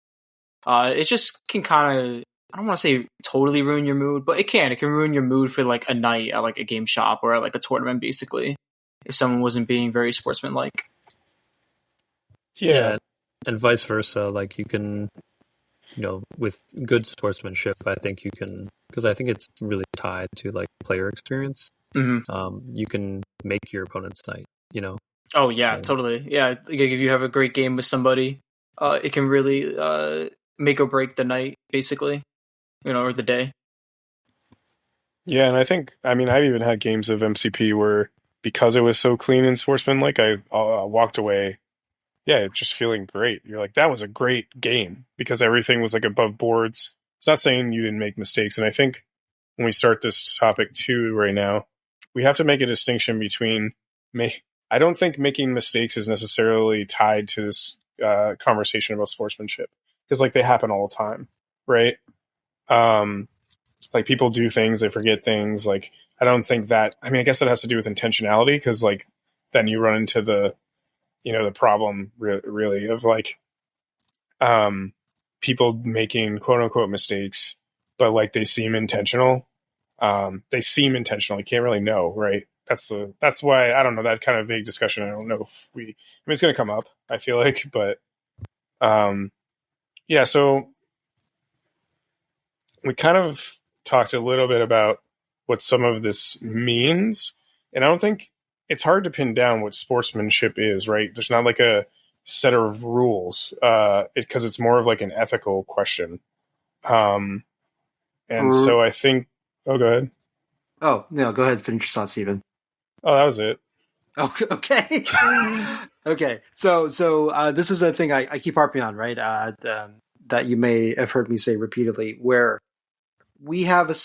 It just can kind of, I don't want to say totally ruin your mood, but it can ruin your mood for like a night at like a game shop or at like a tournament, basically, if someone wasn't being very sportsmanlike. Yeah. And vice versa, like you can, with good sportsmanship, I think you can, because I think it's really tied to like player experience. Mm-hmm. You can make your opponent's night, Oh yeah, totally. Yeah, like if you have a great game with somebody, it can really make or break the night, basically, or the day. Yeah, and I've even had games of MCP where because it was so clean and sportsmanlike, I walked away. Yeah, just feeling great. You're like, that was a great game because everything was like above boards. It's not saying you didn't make mistakes. And I think when we start this topic too right now, we have to make a distinction between I don't think making mistakes is necessarily tied to this conversation about sportsmanship, because like they happen all the time, right? Like people do things, they forget things. Like I don't think that. I mean, I guess that has to do with intentionality, because like then you run into the the problem really of like people making quote unquote mistakes, but like they seem intentional. They seem intentional. You can't really know, right? That's why I don't know, that kind of vague discussion. I don't know if it's going to come up, I feel like, but yeah. So we kind of talked a little bit about what some of this means, and I don't think it's hard to pin down what sportsmanship is, right? There's not like a set of rules, because it's more of like an ethical question. And so I think, go ahead. Oh, no, go ahead. Finish your thought, Steven. Oh, that was it. Okay. Okay. So this is the thing I keep harping on, right? That you may have heard me say repeatedly, where we have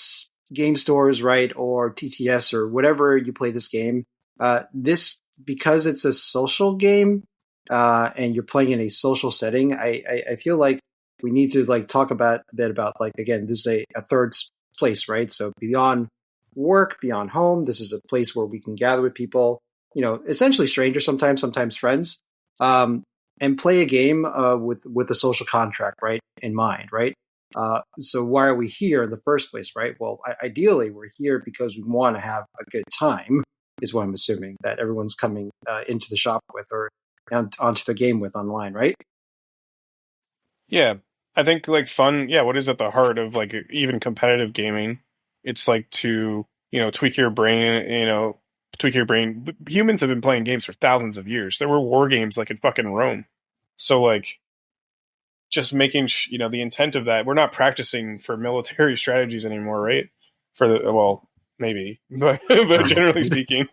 game stores, right, or TTS or whatever you play this game. This because it's a social game, and you're playing in a social setting. I feel like we need to like talk about a bit about like again, this is a third place, right? So beyond work, beyond home, this is a place where we can gather with people. Essentially strangers sometimes friends, and play a game with a social contract, right, in mind, right? So why are we here in the first place, right? Well, ideally, we're here because we want to have a good time, is what I'm assuming that everyone's coming into the shop with or onto the game with online, right? Yeah, I think like fun. Yeah, what is at the heart of like even competitive gaming? It's like to tweak your brain. Tweak your brain. Humans have been playing games for thousands of years. There were war games like in fucking Rome. So like, just making the intent of that. We're not practicing for military strategies anymore, right? Maybe, but generally speaking,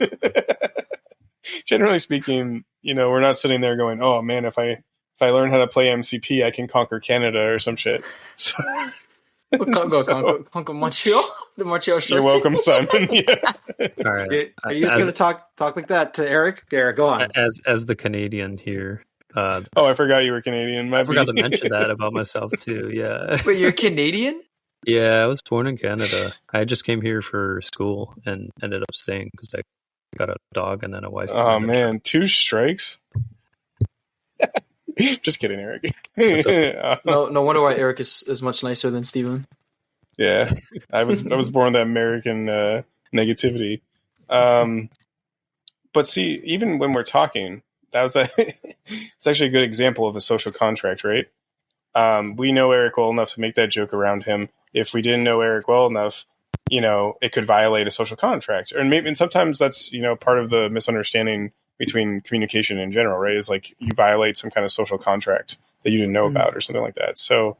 we're not sitting there going, "Oh man, if I learn how to play MCP, I can conquer Canada or some shit." So, conquer Montreal. The Montreal. You're welcome, Simon. Yeah. All right. Are you just going to talk like that to Eric? There, go on. As the Canadian here. I forgot you were Canadian. I forgot to mention that about myself too. Yeah. But you're Canadian? Yeah, I was born in Canada. I just came here for school and ended up staying because I got a dog and then a wife. Oh man, 2 strikes. Just kidding, Eric. No wonder why Eric is much nicer than Steven. Yeah, I was born with American negativity. But see, even when we're talking, it's actually a good example of a social contract, right? We know Eric well enough to make that joke around him. If we didn't know Eric well enough, it could violate a social contract. And sometimes that's, part of the misunderstanding between communication in general, right? Is like you violate some kind of social contract that you didn't know about or something like that. So,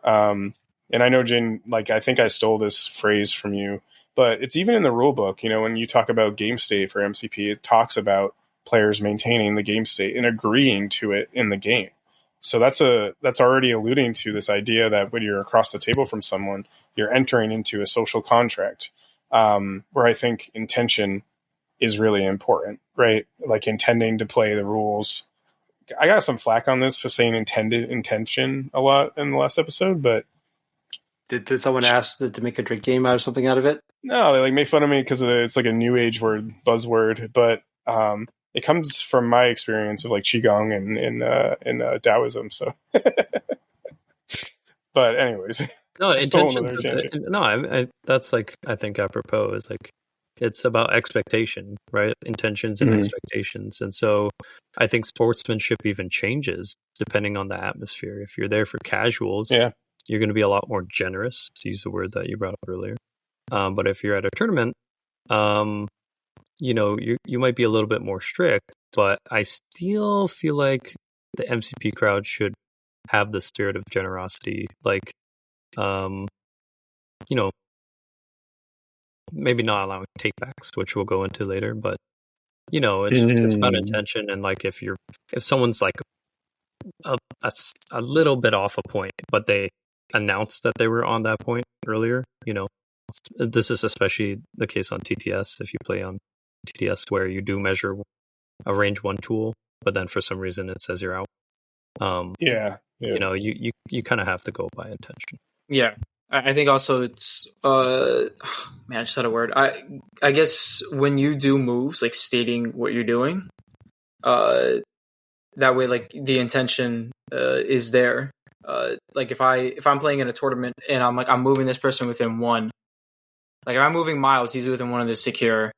and I know, Jin, like, I think I stole this phrase from you, but it's even in the rule book, when you talk about game state for MCP, it talks about players maintaining the game state and agreeing to it in the game. So that's already alluding to this idea that when you're across the table from someone, you're entering into a social contract, where I think intention is really important, right? Like intending to play the rules. I got some flack on this for saying intention a lot in the last episode, but did someone ask to make a drink game out of something out of it? No, they like made fun of me because it's like a new age buzzword, but it comes from my experience of like qigong and Taoism. So, but anyways, no intentions. That's like I think apropos is like it's about expectation, right? Intentions and expectations, and so I think sportsmanship even changes depending on the atmosphere. If you're there for casuals, you're going to be a lot more generous, to use the word that you brought up earlier. But if you're at a tournament, you might be a little bit more strict, but I still feel like the MCP crowd should have the spirit of generosity. Like, maybe not allowing takebacks, which we'll go into later, but it's about intention. And like, if someone's like a little bit off a point, but they announced that they were on that point earlier, this is especially the case on TTS. If you play on TTS, where you do measure a range 1 tool, but then for some reason it says you're out. You kind of have to go by intention. Yeah, I think also it's man, I just had a word. I guess when you do moves, like stating what you're doing, that way, like the intention is there. Like if I'm playing in a tournament and I'm moving this person within 1. Like if I'm moving Miles, he's within 1 of the secure,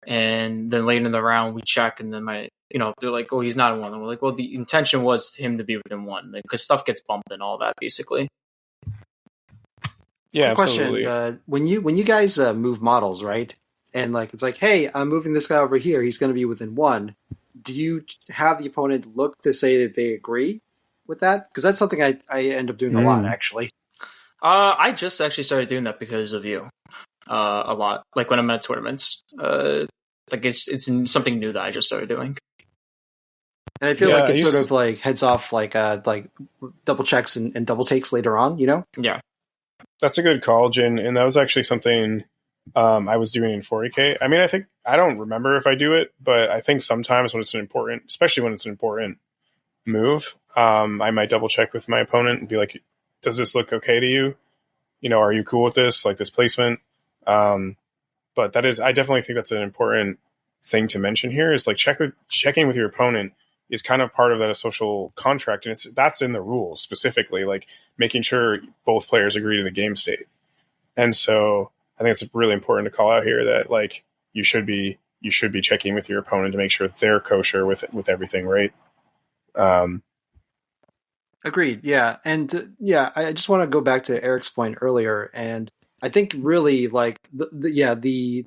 and then late in the round we check, and then they're like, oh, he's not in 1. And we're like, well, the intention was him to be within 1, because stuff gets bumped and all that, basically. Yeah, absolutely. Question: when you guys move models, right? And like it's like, hey, I'm moving this guy over here. He's going to be within 1. Do you have the opponent look to say that they agree with that? Because that's something I end up doing a lot, actually. I just actually started doing that because of you. a lot. Like when I'm at tournaments, like it's something new that I just started doing. And I feel like it's sort of like heads off like double checks and double takes later on, you know? Yeah. That's a good call, Jin. And that was actually something I was doing in 40K. I mean, I don't remember if I do it, but I think sometimes when it's especially when it's an important move, I might double check with my opponent and be like, does this look okay to you? You know, are you cool with this? Like this placement? But I definitely think that's an important thing to mention here is like checking with your opponent is kind of part of that social contract. And that's in the rules specifically, like making sure both players agree to the game state. And so I think it's really important to call out here that like you should be checking with your opponent to make sure they're kosher with everything, right? Agreed. Yeah. And I just want to go back to Eric's point earlier. And I think really like the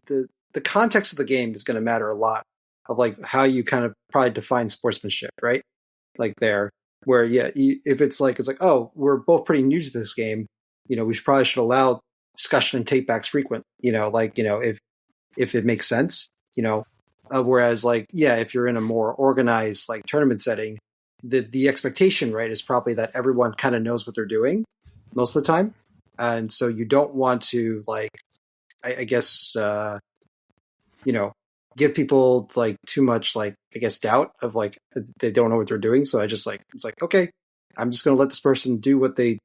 context of the game is going to matter a lot of like how you kind of probably define sportsmanship, right? Like there, where if it's like oh, we're both pretty new to this game, you know, we probably should allow discussion and takebacks frequent, you know, like, you know, if it makes sense, you know, whereas like if you're in a more organized like tournament setting, the expectation, right, is probably that everyone kind of knows what they're doing most of the time, and so you don't want to like I guess you know, give people like too much like I guess doubt of like they don't know what they're doing. So I just like it's like okay, I'm just going to let this person do what they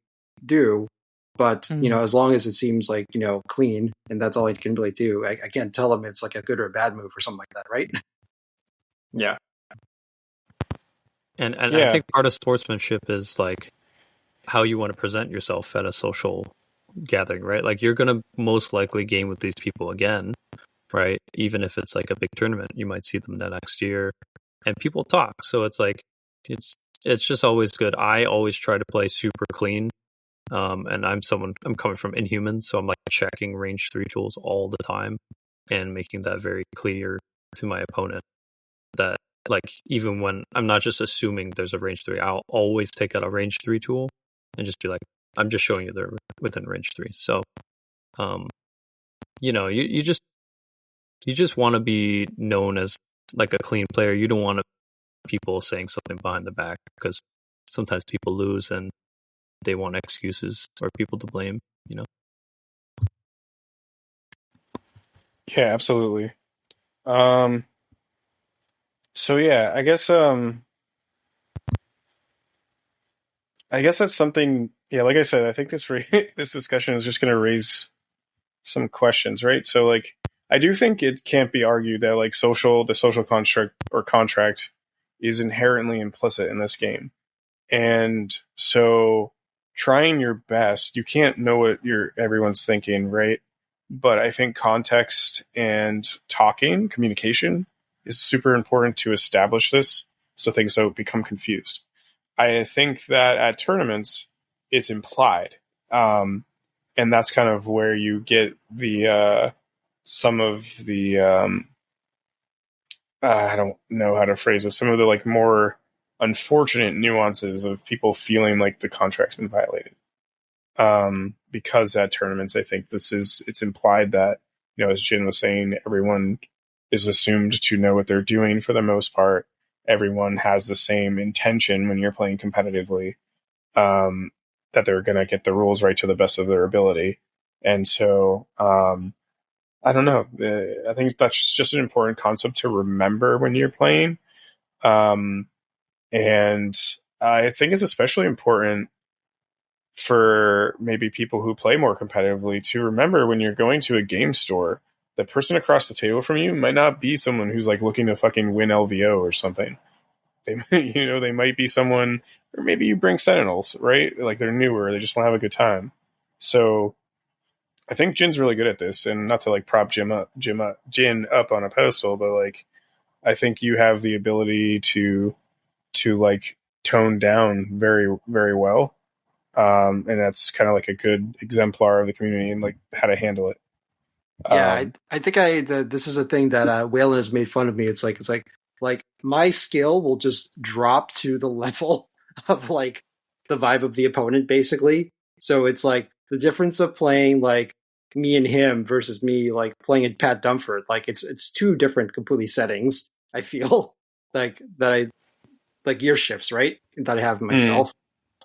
do, but you know, as long as it seems like, you know, clean, and that's all I can really do. I can't tell them it's like a good or a bad move or something like that, right? Yeah. And I think part of sportsmanship is like how you want to present yourself at a social gathering, right? Like you're going to most likely game with these people again, right? Even if it's like a big tournament, you might see them the next year, and people talk. So it's like it's just always good. I always try to play super clean, and I'm coming from Inhuman, so I'm like checking range 3 tools all the time and making that very clear to my opponent that like even when I'm not just assuming there's a range 3, I'll always take out a range 3 tool and just be like, I'm just showing you they're within range 3. So, you know, you just want to be known as like a clean player. You don't want people saying something behind the back, because sometimes people lose and they want excuses or people to blame, you know? Yeah, absolutely. So yeah, I guess that's something. Yeah, like I said, I think this discussion is just going to raise some questions, right? So like, I do think it can't be argued that like the social construct or contract is inherently implicit in this game, and so trying your best, you can't know what everyone's thinking, right? But I think context and communication is super important to establish this so things don't become confused. I think that at tournaments, it's implied. And that's kind of where you get the some of the I don't know how to phrase it, some of the like more unfortunate nuances of people feeling like the contract's been violated. Because at tournaments, I think it's implied that, you know, as Jin was saying, everyone is assumed to know what they're doing for the most part. Everyone has the same intention when you're playing competitively, that they're going to get the rules right to the best of their ability. And so, I don't know. I think that's just an important concept to remember when you're playing. And I think it's especially important for maybe people who play more competitively to remember when you're going to a game store, the person across the table from you might not be someone who's like looking to fucking win LVO or something. They might be someone, or maybe you bring Sentinels, right? Like they're newer, they just want to have a good time. So I think Jin's really good at this, and not to like prop Jin up on a pedestal, but like I think you have the ability to like tone down very, very well. And that's kind of like a good exemplar of the community and like how to handle it. Yeah, I think this is a thing that Waylon has made fun of me. It's like my skill will just drop to the level of like the vibe of the opponent, basically. So it's like the difference of playing like me and him versus me like playing at Pat Dumford. Like it's two different completely settings. I feel like that I like gear shifts, right? That I have myself.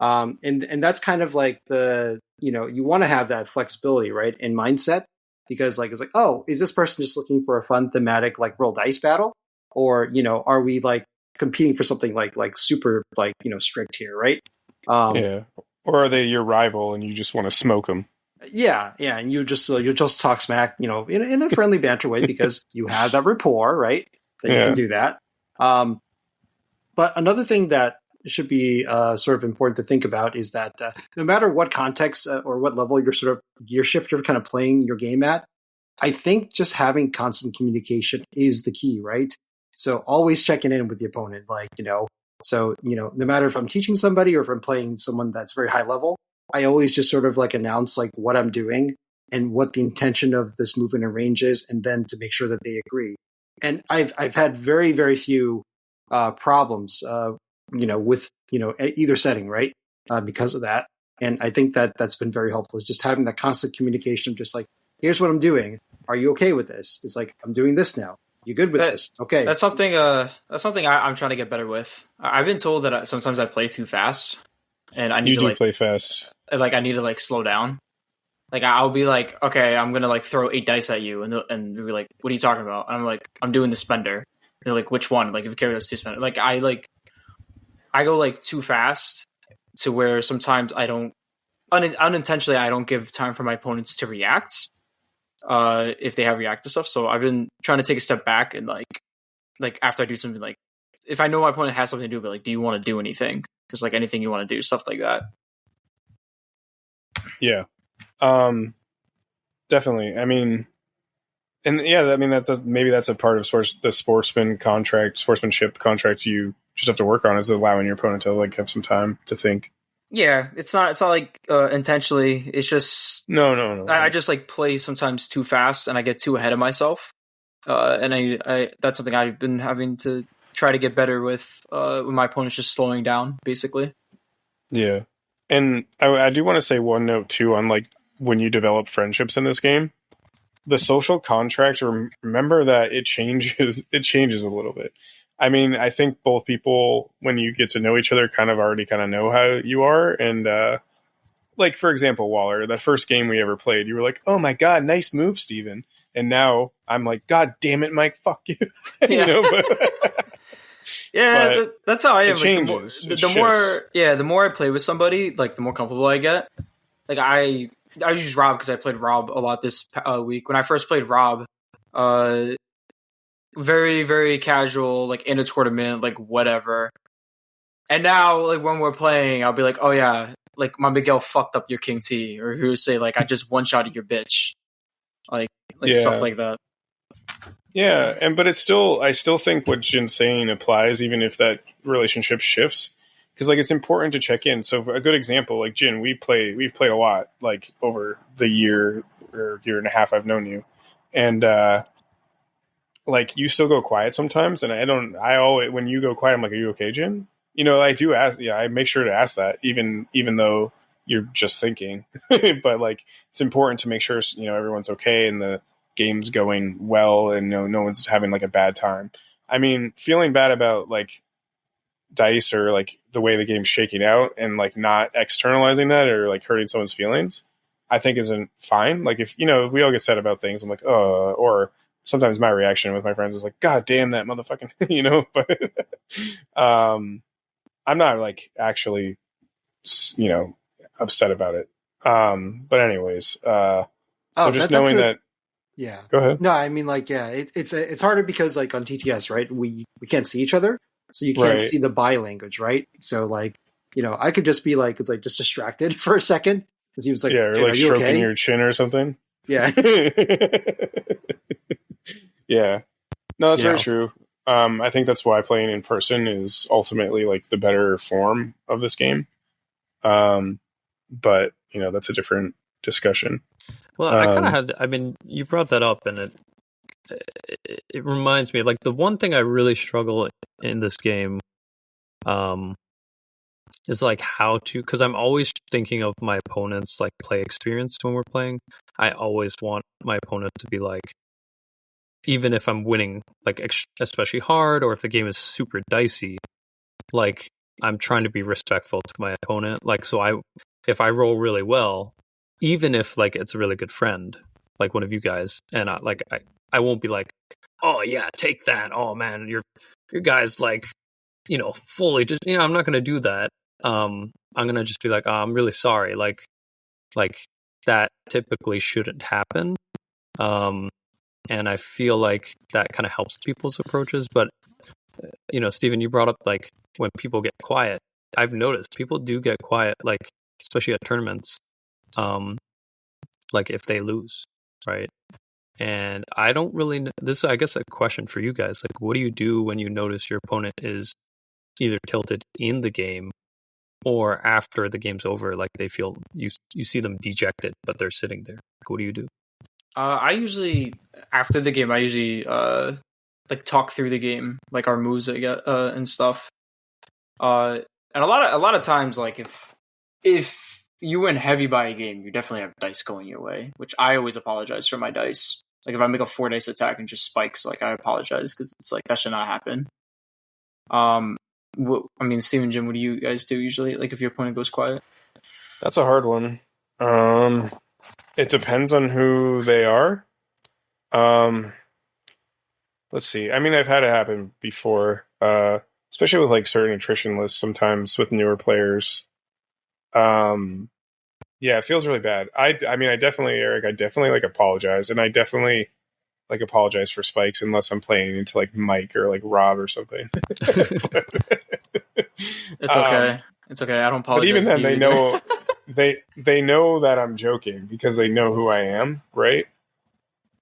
And that's kind of like you want to have that flexibility, right? In mindset, because like, it's like, oh, is this person just looking for a fun thematic, like roll dice battle? Or, are we like competing for something like super, like, strict here, right? Yeah. Or are they your rival and you just want to smoke them? Yeah. And you just talk smack, in a friendly banter way, because you have that rapport, right? That you can do that. But another thing that should be sort of important to think about is that no matter what context or what level you're sort of gear shift you're kind of playing your game at, I think just having constant communication is the key, right? So always checking in with the opponent, so, no matter if I'm teaching somebody or if I'm playing someone that's very high level, I always just sort of like announce like what I'm doing and what the intention of this movement and range is, and then to make sure that they agree. And I've had very, very few problems, with, either setting, right? Because of that. And I think that that's been very helpful, is just having that constant communication, just like, here's what I'm doing. Are you okay with this? It's like, I'm doing this now. You good with this? Okay. That's something I'm trying to get better with. I've been told that sometimes I play too fast, and I need to play fast. Like I need to like slow down. Like I'll be like, okay, I'm gonna like throw 8 dice at you, and they'll be like, what are you talking about? And I'm like, I'm doing the spender. And they're like, which one? Like if you carry those 2 spender, I go like too fast to where sometimes I don't unintentionally I don't give time for my opponents to react. If they have reactive stuff. So I've been trying to take a step back and like after I do something, like if I know my opponent has something to do, but like, do you want to do anything? Because like anything you want to do, stuff like that. Yeah. Definitely. I mean, and yeah, I mean, that's a part of the sportsmanship contract you just have to work on, is allowing your opponent to like have some time to think. Yeah, it's not like intentionally. It's just no. I just like play sometimes too fast, and I get too ahead of myself. And I that's something I've been having to try to get better with. When my opponent's just slowing down, basically. Yeah, and I do want to say one note too on like when you develop friendships in this game, the social contract. Remember that it changes. It changes a little bit. I mean, I think both people, when you get to know each other, kind of know how you are. And like, for example, Waller, that first game we ever played, you were like, oh my God, nice move, Steven. And now I'm like, God damn it, Mike, fuck you. That's how I am. It changes. The more I play with somebody, like the more comfortable I get. Like I use Rob because I played Rob a lot this week. When I first played Rob, very, very casual, like in a tournament, like whatever. And now, like when we're playing, I'll be like, oh yeah, like my Miguel fucked up your King T, or he would say like, I just one-shotted your bitch, like stuff like that. Yeah, but I still think what Jin's saying applies, even if that relationship shifts, because like it's important to check in. So a good example, like Jin, we've played a lot, like over the year or year and a half I've known you, and like you still go quiet sometimes, and I always, when you go quiet, I'm like, are you okay, Jin? I do ask. Yeah, I make sure to ask that, even though you're just thinking. But like, it's important to make sure everyone's okay and the game's going well, and no one's having like a bad time. I mean, feeling bad about like dice or like the way the game's shaking out and like not externalizing that or like hurting someone's feelings, I think isn't fine. Like if we all get sad about things, I'm like, or sometimes my reaction with my friends is like, God damn that motherfucking, but I'm not like actually, upset about it. But anyways, so just knowing that. Yeah. Go ahead. No, I mean, like, yeah, it's harder because like on TTS, right? We can't see each other, so you can't see the body language, right? So like, I could just be like, it's like just distracted for a second because he was like, or like stroking your chin or something. Yeah. Yeah. No, that's very true. I think that's why playing in person is ultimately like the better form of this game. But that's a different discussion. Well, I kind of had. I mean, you brought that up, and it reminds me, like the one thing I really struggle in this game, is like how to, because I'm always thinking of my opponent's like play experience when we're playing. I always want my opponent to be like, even if I'm winning like especially hard, or if the game is super dicey, like I'm trying to be respectful to my opponent. Like, so if I roll really well, even if like it's a really good friend, like one of you guys, and I won't be like, oh yeah, take that. Oh man, your guy's like, fully just, I'm not going to do that. I'm going to just be like, oh, I'm really sorry. Like that typically shouldn't happen. And I feel like that kind of helps people's approaches. But, Stephen, you brought up like when people get quiet. I've noticed people do get quiet, like especially at tournaments, like if they lose, right? And I don't really know, this is, I guess, a question for you guys. Like, what do you do when you notice your opponent is either tilted in the game or after the game's over, like they feel, you see them dejected, but they're sitting there? Like, what do you do? I usually, after the game, like talk through the game, like our moves and stuff. And a lot of times, like if you win heavy by a game, you definitely have dice going your way, which I always apologize for my dice. Like if I make a 4 dice attack and just spikes, like I apologize because it's like that should not happen. Steve and Jim, what do you guys do usually? Like if your opponent goes quiet? That's a hard one. It depends on who they are. Let's see. I mean, I've had it happen before, especially with like certain attrition lists. Sometimes with newer players. Yeah, it feels really bad. I definitely, Eric, I definitely like apologize, and I definitely like apologize for spikes unless I'm playing into like Mike or like Rob or something. It's okay. It's okay. I don't apologize. But even then, they know they know that I'm joking because they know who I am, right?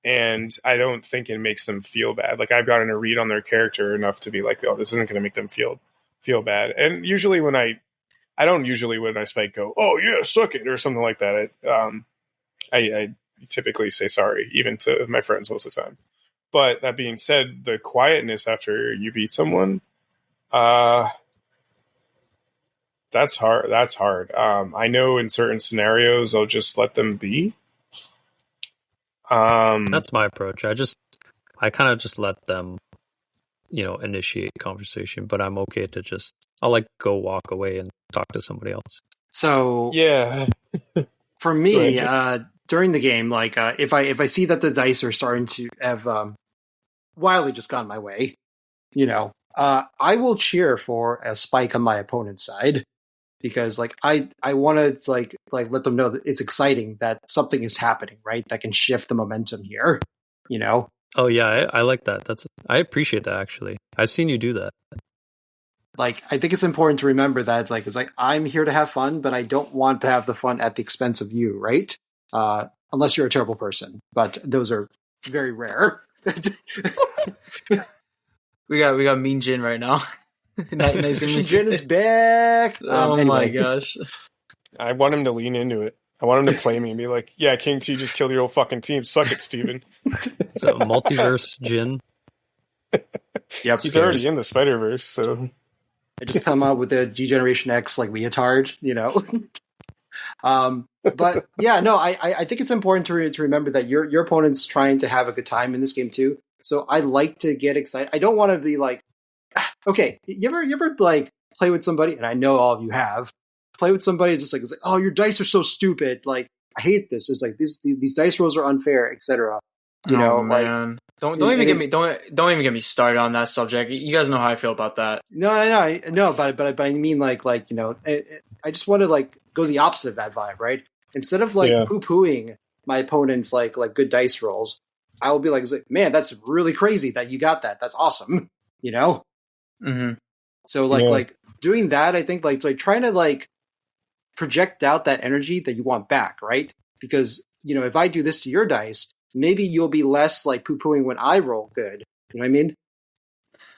And I don't think it makes them feel bad. Like I've gotten a read on their character enough to be like, oh, this isn't going to make them feel bad. And usually when I don't usually when I spike go, oh yeah, suck it or something like that. I typically say sorry, even to my friends most of the time. But that being said, the quietness after you beat someone, that's hard. That's hard. I know in certain scenarios, I'll just let them be. That's my approach. I kind of just let them, initiate conversation, but I'm okay to I'll like go walk away and talk to somebody else. So yeah, for me, during the game, like if I see that the dice are starting to have wildly just gone my way, I will cheer for a spike on my opponent's side because like I want to like let them know that it's exciting that something is happening, right? That can shift the momentum here, Oh yeah, I like that. I appreciate that actually. I've seen you do that. Like I think it's important to remember that it's like I'm here to have fun, but I don't want to have the fun at the expense of you, right? Unless you're a terrible person, but those are very rare. We got Mean Jin right now. Nice Jin is back. Anyway. My gosh! I want him to lean into it. I want him to play me and be like, "Yeah, King T just killed your whole fucking team. Suck it, Steven." So multiverse Jin. Yep, he's already in the Spider-Verse, so I just come out with a G Generation X like leotard, But yeah, no, I think it's important to remember that your opponent's trying to have a good time in this game too. So I like to get excited. I don't want to be like, okay, you ever like play with somebody, and I know all of you have play with somebody just like it's like, oh, your dice are so stupid. Like I hate this. It's like these dice rolls are unfair, etc. Man. Don't even get me started on that subject. You guys know how I feel about that. No, but I mean I just want to like go the opposite of that vibe, right? Instead of like poo-pooing my opponent's like good dice rolls, I will be like, man, that's really crazy that you got that. That's awesome, Mm-hmm. So like doing that, I think like trying to like project out that energy that you want back, right? Because if I do this to your dice, maybe you'll be less like poo-pooing when I roll good. You know what I mean?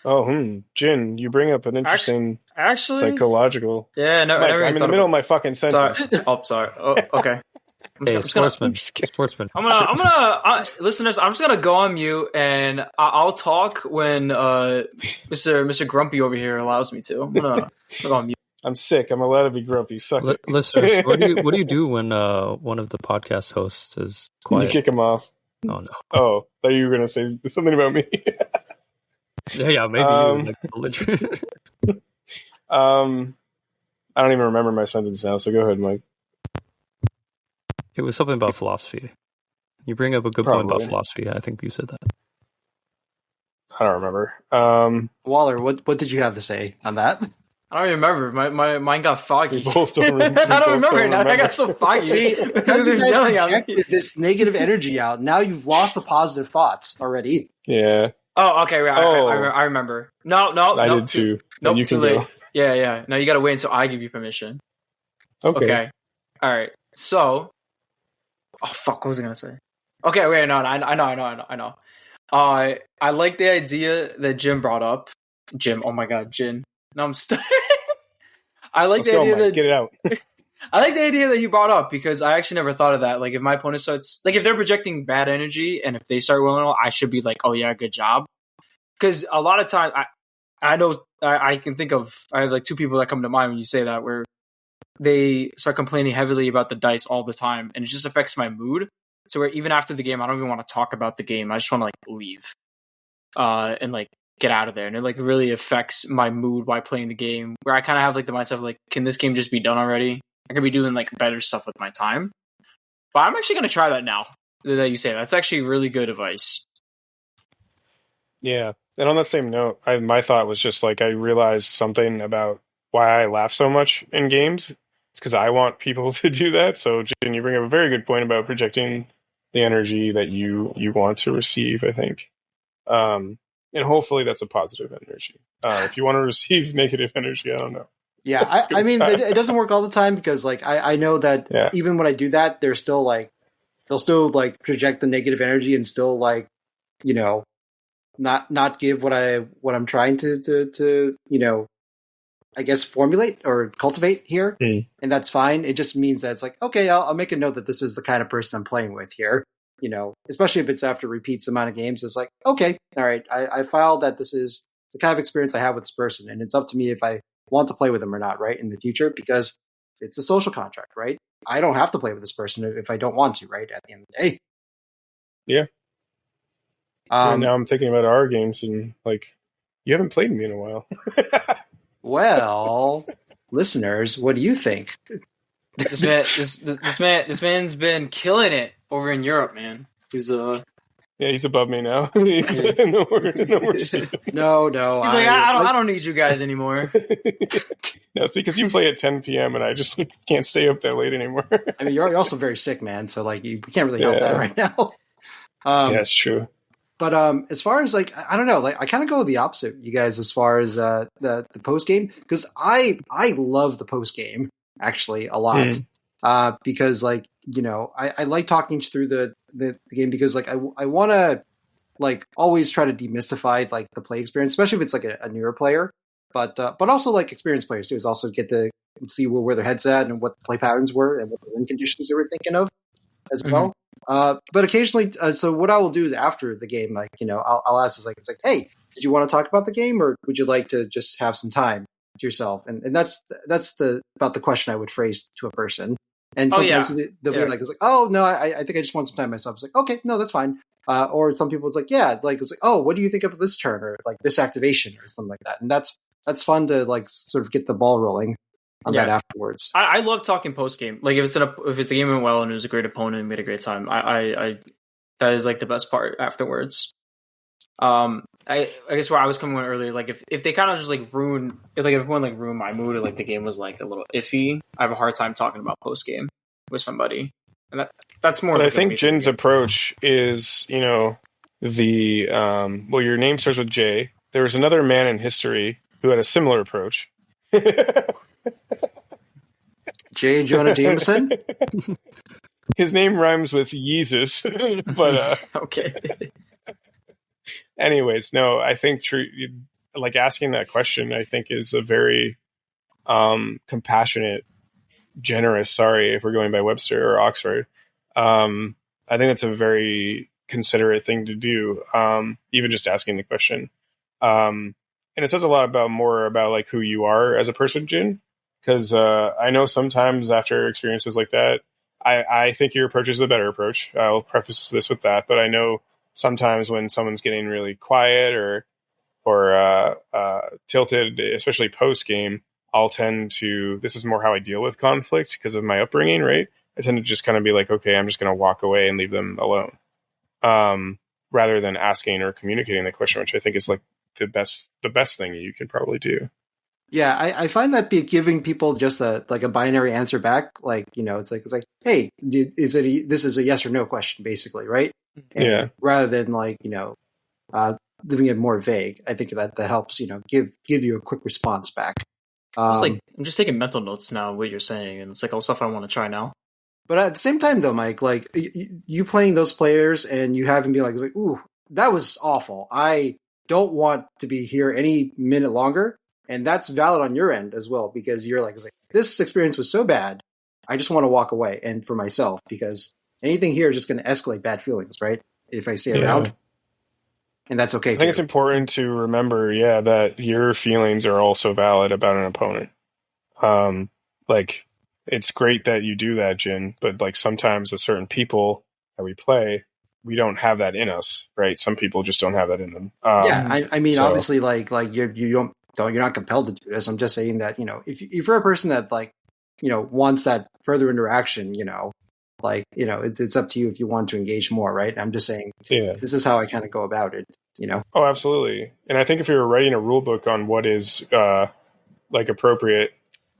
Oh, Jin, you bring up an interesting psychological. Yeah, no, Mike, I'm in the middle of my fucking sentence. Sorry. Oh, okay. Sportsman. Listeners, I'm just gonna go on mute and I'll talk when Mr. Grumpy over here allows me to. I'm gonna go on mute. I'm sick. I'm allowed to be grumpy. Suck it. Listeners, what do you do when one of the podcast hosts is quiet? You kick him off. Oh no. Oh, thought you were going to say something about me. Yeah, maybe you. I don't even remember my sentence now, so go ahead, Mike. It was something about philosophy. You bring up a good point about philosophy. I think you said that. I don't remember. Waller, what did you have to say on that? I don't even remember. My mind got foggy. We both don't remember. I don't remember now. I got so foggy. See, because you guys projected this negative energy out, now you've lost the positive thoughts already. Yeah. Oh, okay. I remember. No. I did too. Nope, you too can late. go. Yeah. No, you got to wait until I give you permission. Okay. All right. So, oh fuck, what was I gonna say? Okay, wait, no, I know. I like the idea that Jim brought up. Jim, oh my god, Jin. No, I'm stuck. Let's go, idea Mike. that Get it out. I like the idea that he brought up because I actually never thought of that. Like, if my opponent starts, like, if they're projecting bad energy and if they start willing, I should be like, oh yeah, good job. Because a lot of times, I know I can think of, I have like two people that come to mind when you say that, where they start complaining heavily about the dice all the time, and it just affects my mood. So where even after the game, I don't even want to talk about the game. I just want to like leave, and like get out of there. And it like really affects my mood while playing the game. Where I kind of have like the mindset of like, can this game just be done already? I could be doing like better stuff with my time. But I'm actually going to try that now that you say that. That's actually really good advice. Yeah. And on that same note, my thought was just like I realized something about why I laugh so much in games. It's because I want people to do that. So, Jen, you bring up a very good point about projecting the energy that you want to receive, I think. And hopefully that's a positive energy. If you want to receive negative energy, I don't know. Yeah, I mean, it doesn't work all the time because, like, I know that even when I do that, they'll still project the negative energy and still, like, you know, not give what I'm trying to you know, I guess formulate or cultivate here, and that's fine. It just means that it's like, okay, I'll make a note that this is the kind of person I'm playing with here. You know, especially if it's after repeats amount of games, it's like, okay, all right, I filed that this is the kind of experience I have with this person, and it's up to me if I want to play with them or not, right, in the future, because it's a social contract, right? I don't have to play with this person if I don't want to, right, at the end of the day. Yeah. Now I'm thinking about our games and, like, you haven't played me in a while. Well, listeners, what do you think? This man's been killing it over in Europe, man. He's he's above me now. No more shit. No. He's like, I don't need you guys anymore. No, it's because you play at 10 p.m. and I just can't stay up that late anymore. I mean, you're also very sick, man. So like, you can't really help that right now. Yeah, it's true. But as far as like, I don't know, like I kind of go the opposite, you guys, as far as the post game, because I love the post game actually a lot because like, you know, I like talking through the game because like I want to like always try to demystify like the play experience, especially if it's like a newer player, but also like experienced players too, is also get to see where their head's at and what the play patterns were and what the win conditions they were thinking of as well. But occasionally, so what I will do is after the game, like, you know, I'll ask is like, it's like, hey, did you want to talk about the game or would you like to just have some time to yourself? And that's about the question I would phrase to a person. And sometimes they'll be like, it's like, oh no, I think I just want some time myself. It's like, okay, no, that's fine. Or some people it's like, yeah, like, it's like, oh, what do you think of this turn or like this activation or something like that? And that's fun to like sort of get the ball rolling on that afterwards. I love talking post game. Like if it's the game went well and it was a great opponent and made a great time, I that is like the best part afterwards. I guess where I was coming on earlier, like if they kind of just like ruin, if everyone like ruined my mood or like the game was like a little iffy, I have a hard time talking about post game with somebody, and that's more. But I think Jin's approach is, you know, the well, your name starts with J. There was another man in history who had a similar approach. J. Jonah Jameson. His name rhymes with Yeezus, but okay. Anyways, no, I think like asking that question, I think is a very compassionate, generous. Sorry if we're going by Webster or Oxford. I think that's a very considerate thing to do. Even just asking the question, and it says a lot more about like who you are as a person, Jin. because I know sometimes after experiences like that, I think your approach is the better approach. I'll preface this with that, but I know sometimes when someone's getting really quiet or tilted, especially post game, I'll tend to. This is more how I deal with conflict because of my upbringing, right? I tend to just kind of be like, okay, I'm just going to walk away and leave them alone, rather than asking or communicating the question, which I think is like the best thing you can probably do. Yeah, I find that giving people just a binary answer back, like, it's like, hey, this is a yes or no question, basically, right? And yeah. Rather than leaving it more vague, I think that helps, give you a quick response back. I'm just taking mental notes now, what you're saying, and it's like all stuff I want to try now. But at the same time, though, Mike, like you playing those players and you having be like, ooh, that was awful. I don't want to be here any minute longer. And that's valid on your end as well, because you're like, this experience was so bad, I just want to walk away. And for myself, because anything here is just going to escalate bad feelings, right? If I stay around. And that's okay. I think it's important to remember, that your feelings are also valid about an opponent. Like, it's great that you do that, Jin, but like sometimes with certain people that we play, we don't have that in us, right? Some people just don't have that in them. I mean, obviously, like you're not compelled to do this. I'm just saying that, if you're a person that wants that further interaction, it's up to you if you want to engage more, right? I'm just saying, this is how I kind of go about it, Oh, absolutely. And I think if you're writing a rule book on what is appropriate,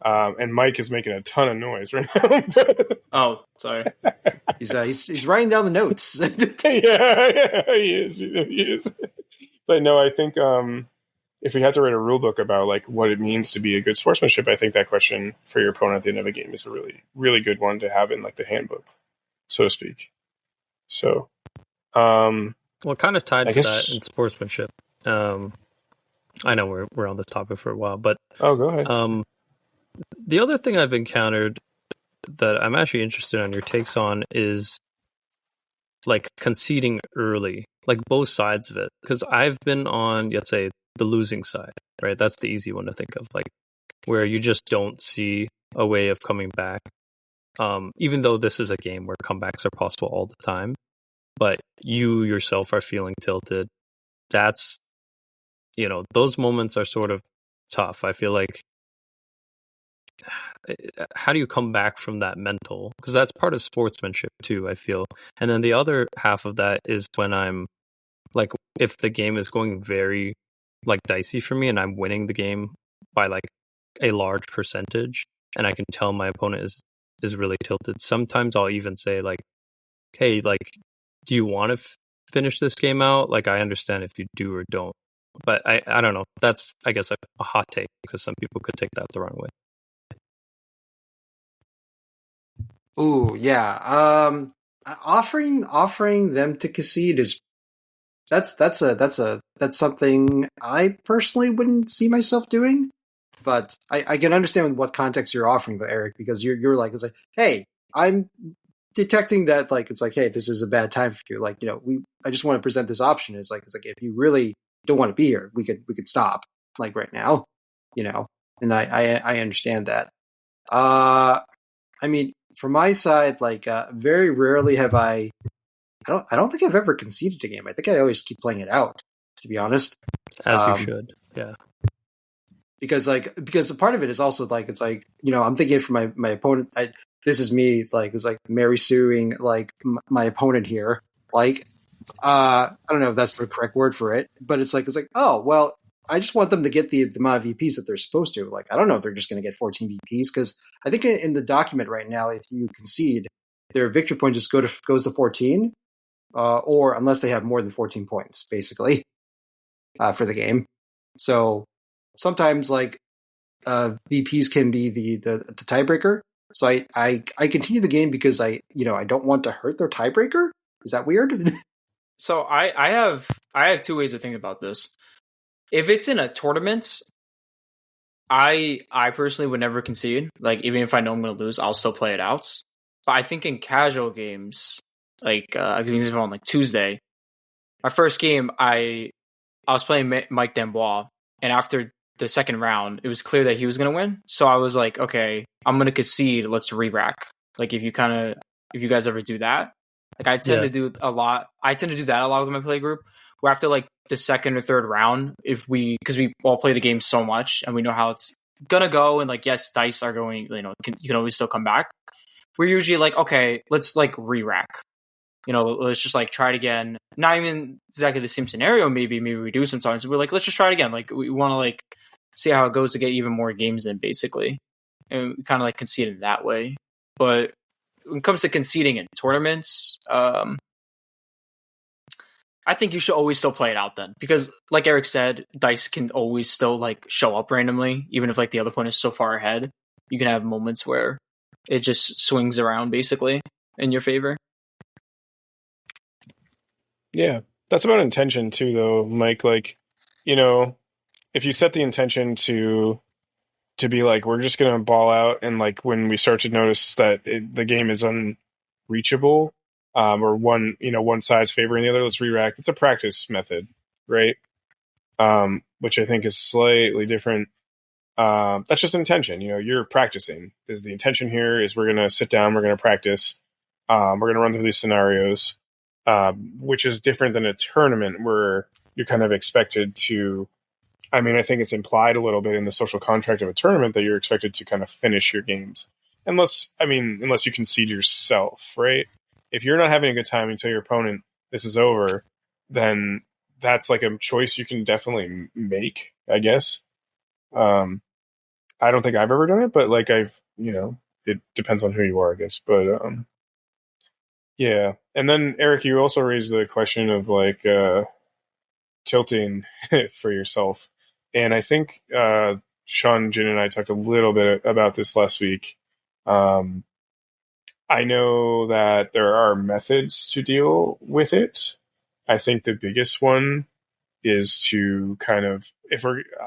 and Mike is making a ton of noise right now. Oh, sorry. He's writing down the notes. yeah, he is. But no, I think if we had to write a rule book about like what it means to be a good sportsmanship, I think that question for your opponent at the end of a game is a really, really good one to have in like the handbook, so to speak. So, well, kind of tied to that in sportsmanship. I know we're on this topic for a while, but go ahead. The other thing I've encountered that I'm actually interested on your takes on is like conceding early, like both sides of it. Because I've been on, let's say, the losing side, right? That's the easy one to think of, like where you just don't see a way of coming back. Even though this is a game where comebacks are possible all the time, but you yourself are feeling tilted. That's, those moments are sort of tough. I feel like, how do you come back from that mental? Because that's part of sportsmanship too, I feel. And then the other half of that is when I'm like, if the game is going very like dicey for me and I'm winning the game by like a large percentage and I can tell my opponent is really tilted. Sometimes I'll even say like, hey, like, do you want to finish this game out? Like, I understand if you do or don't. But I don't know. That's, I guess, a hot take because some people could take that the wrong way. Ooh, yeah. Offering them to concede is that's something I personally wouldn't see myself doing. But I can understand what context you're offering, though, Eric, because you're like, it's like, hey, I'm detecting that, like, it's like, hey, this is a bad time for you. Like, I just want to present this option. It's like if you really don't want to be here, we could stop, like right now, and I understand that. I mean, from my side, like, very rarely have I don't think I've ever conceded a game. I think I always keep playing it out, to be honest. As you should, yeah. Because a part of it is also like, it's like, I'm thinking for my opponent. This is me, like, it's like Mary suing like my opponent here. Like, I don't know if that's the correct word for it, but it's like, oh well, I just want them to get the amount of VPs that they're supposed to. Like, I don't know if they're just going to get 14 VPs, because I think in the document right now, if you concede, their victory point just goes to 14, or unless they have more than 14 points, basically, for the game. So sometimes like VPs can be the tiebreaker. So I continue the game because I don't want to hurt their tiebreaker. Is that weird? So I have two ways to think about this. If it's in a tournament, I personally would never concede. Like, even if I know I'm going to lose, I'll still play it out. But I think in casual games, like I'll give you an example on like Tuesday, my first game, I was playing Mike Dambois, and after the second round, it was clear that he was going to win. So I was like, okay, I'm going to concede. Let's re-rack. Like if you guys ever do that, like I tend to do a lot. I tend to do that a lot with my play group. Where after like the second or third round, because we all play the game so much and we know how it's gonna go, and like yes, dice are going. You can always still come back. We're usually like, okay, let's like re-rack. Let's just like try it again. Not even exactly the same scenario. Maybe we do sometimes. We're like, let's just try it again. Like we want to like see how it goes to get even more games in, basically, and we kind of like concede in that way. But when it comes to conceding in tournaments, I think you should always still play it out then, because like Eric said, dice can always still like show up randomly, even if like the other opponent is so far ahead. You can have moments where it just swings around basically in your favor. Yeah, that's about intention too, though, Mike. Like, if you set the intention to be like, we're just gonna ball out, and like when we start to notice that the game is unreachable, or one side's favoring the other, let's re-rack. It's a practice method, right? Which I think is slightly different. That's just intention. You're practicing. There's the intention here is we're gonna sit down, we're gonna practice, we're gonna run through these scenarios. Which is different than a tournament where you're kind of expected to. I mean, I think it's implied a little bit in the social contract of a tournament that you're expected to kind of finish your games, unless you concede yourself, right? If you're not having a good time and tell your opponent this is over, then that's like a choice you can definitely make, I guess. I don't think I've ever done it, but like it depends on who you are, I guess. But yeah. And then, Eric, you also raised the question of like tilting for yourself. And I think Sean, Jin, and I talked a little bit about this last week. I know that there are methods to deal with it. I think the biggest one is to kind of,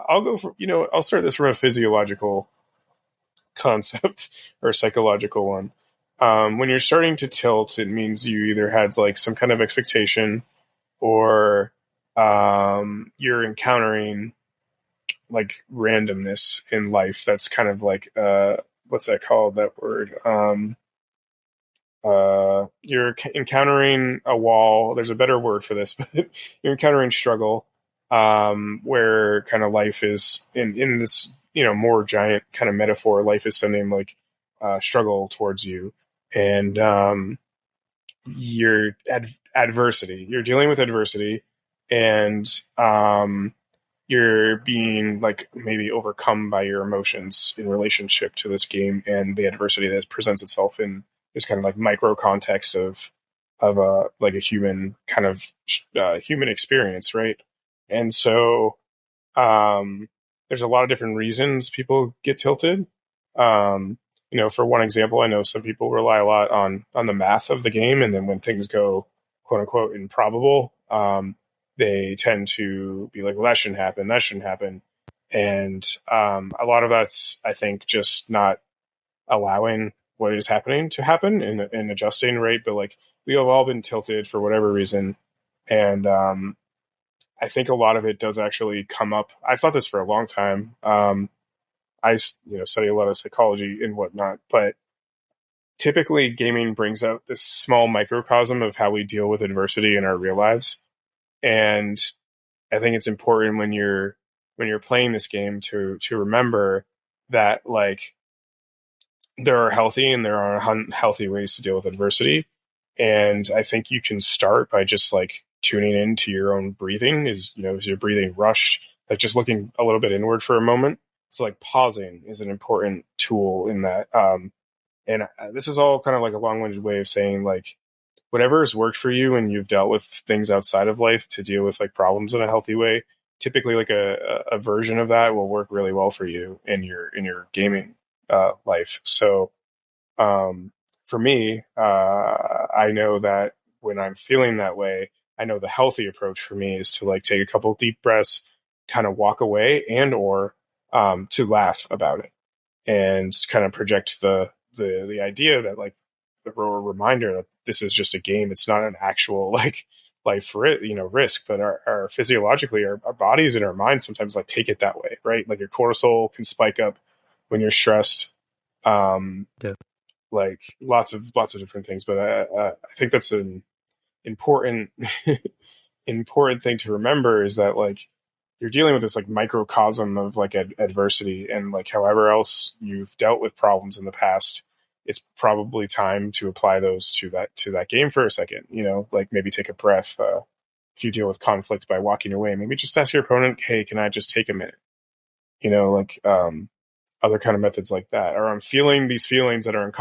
I'll start this from a physiological concept or psychological one. When you're starting to tilt, it means you either had like some kind of expectation, or you're encountering like randomness in life. That's kind of like what's that called? That word. You're encountering a wall. There's a better word for this, but you're encountering struggle, where kind of life is in this more giant kind of metaphor. Life is sending like struggle towards you. And your adversity. You're dealing with adversity, and you're being like maybe overcome by your emotions in relationship to this game and the adversity that presents itself in this kind of like micro context of like a human kind of human experience, right? And so there's a lot of different reasons people get tilted. For one example, I know some people rely a lot on the math of the game, and then when things go quote unquote improbable, they tend to be like, well, that shouldn't happen. And a lot of that's, I think, just not allowing what is happening to happen and adjusting, right? But like, we have all been tilted for whatever reason. And I think a lot of it does actually come up. I thought this for a long time. I study a lot of psychology and whatnot, but typically gaming brings out this small microcosm of how we deal with adversity in our real lives. And I think it's important when you're playing this game to remember that like there are healthy and there are unhealthy ways to deal with adversity. And I think you can start by just like tuning into your own breathing. Is your breathing rushed? Like just looking a little bit inward for a moment. So like pausing is an important tool in that. And this is all kind of like a long-winded way of saying like whatever has worked for you and you've dealt with things outside of life to deal with like problems in a healthy way. Typically like a version of that will work really well for you in your gaming life. So for me, I know that when I'm feeling that way, I know the healthy approach for me is to like take a couple deep breaths, kind of walk away or to laugh about it and kind of project the idea that like the reminder that this is just a game. It's not an actual like life risk, but our physiologically our bodies and our minds sometimes like take it that way, right? Like your cortisol can spike up when you're stressed. Like lots of different things, but I think that's an important important thing to remember, is that like you're dealing with this like microcosm of like adversity, and like however else you've dealt with problems in the past, it's probably time to apply those to that game for a second. Like maybe take a breath. If you deal with conflict by walking away, maybe just ask your opponent, "Hey, can I just take a minute?" Like other kind of methods like that. Or I'm feeling these feelings that are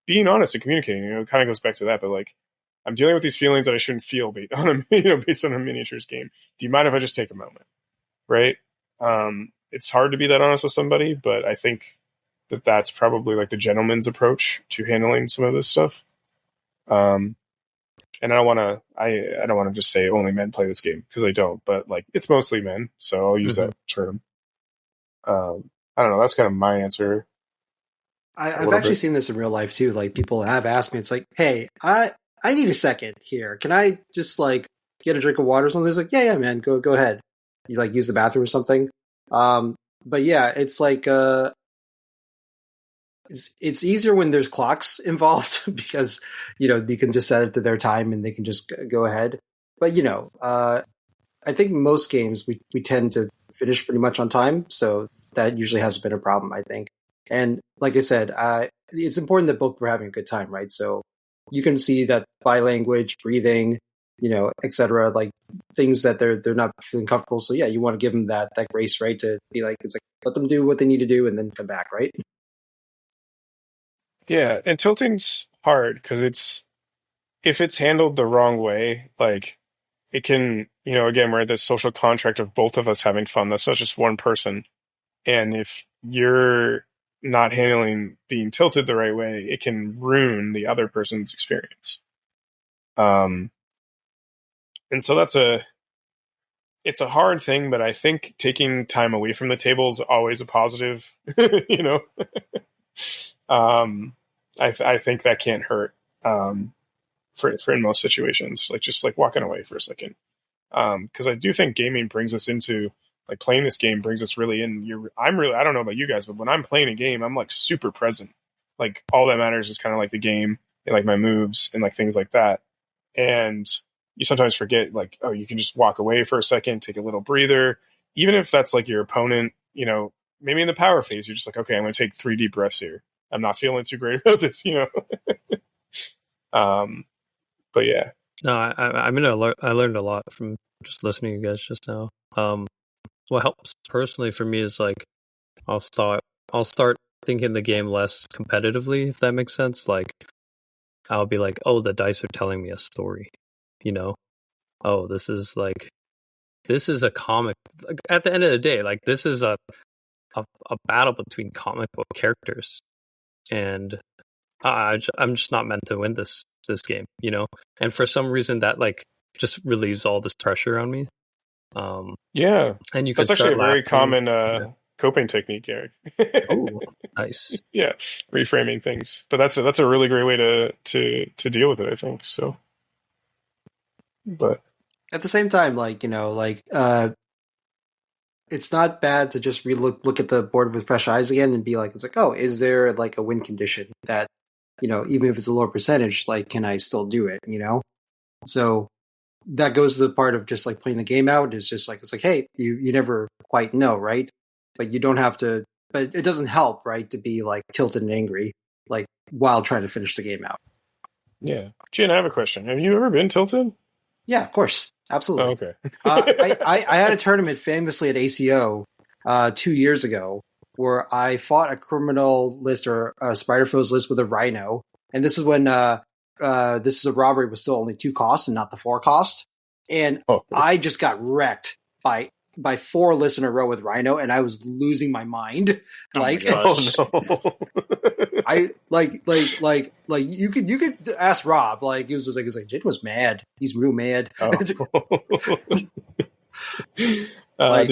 being honest and communicating. It kind of goes back to that, but like I'm dealing with these feelings that I shouldn't feel based on a miniatures game. Do you mind if I just take a moment? Right? It's hard to be that honest with somebody, but I think that's probably like the gentleman's approach to handling some of this stuff. And I don't want to just say only men play this game, because I don't, but like it's mostly men, so I'll use that term. I don't know. That's kind of my answer. I've actually seen this in real life too. Like people have asked me, it's like, "Hey, I need a second here. Can I just like get a drink of water or something?" It's like, yeah, man, go ahead. You like use the bathroom or something. But yeah, it's like it's easier when there's clocks involved because you can just set it to their time and they can just go ahead. But I think most games we tend to finish pretty much on time, so that usually hasn't been a problem, I think. And like I said, it's important that both were having a good time, right? So you can see that by language, breathing, etc., like things that they're not feeling comfortable. So yeah, you want to give them that grace, right? To be like, it's like, let them do what they need to do and then come back, right? Yeah, and tilting's hard because if it's handled the wrong way, like it can, again, we're at this social contract of both of us having fun. That's not just one person. And if you're not handling being tilted the right way, it can ruin the other person's experience. And so it's a hard thing, but I think taking time away from the table is always a positive, I think that can't hurt, for in most situations, like just like walking away for a second. Cause I do think gaming brings us into, like playing this game brings us really in. I don't know about you guys, but when I'm playing a game, I'm like super present. Like all that matters is kind of like the game and like my moves and like things like that. And you sometimes forget, like, oh, you can just walk away for a second, take a little breather. Even if that's like your opponent, maybe in the power phase, you're just like, okay, I'm going to take 3 deep breaths here. I'm not feeling too great about this, But yeah. No, I learned a lot from just listening to you guys just now. What helps personally for me is like I'll start thinking the game less competitively, if that makes sense. Like I'll be like, oh, the dice are telling me a story, Oh, this is a comic. Like, at the end of the day, like this is a battle between comic book characters, and I'm just not meant to win this game, And for some reason, that like just relieves all this pressure on me. Yeah, and you can that's actually a very common coping technique, Eric. Oh, nice. Yeah, reframing things, but that's a really great way to deal with it, I think. So, but at the same time, it's not bad to just look at the board with fresh eyes again and be like, it's like, oh, is there like a win condition that even if it's a lower percentage, like, can I still do it? So that goes to the part of just like playing the game out. It's just like, it's like, hey, you never quite know, right? But you don't have to. But it doesn't help, right, to be like tilted and angry, like while trying to finish the game out. Yeah, Jen, I have a question. Have you ever been tilted? Yeah, of course, absolutely. Oh, okay. I had a tournament famously at ACO 2 years ago where I fought a criminal list or a Spider Foes list with a Rhino, and this is when this is a robbery with still only 2 costs and not the 4 cost, and I just got wrecked by 4 lists in a row with Rhino, and I was losing my mind. No. I like you could ask Rob. Like he was like Jin was mad. He's real mad. Oh. Did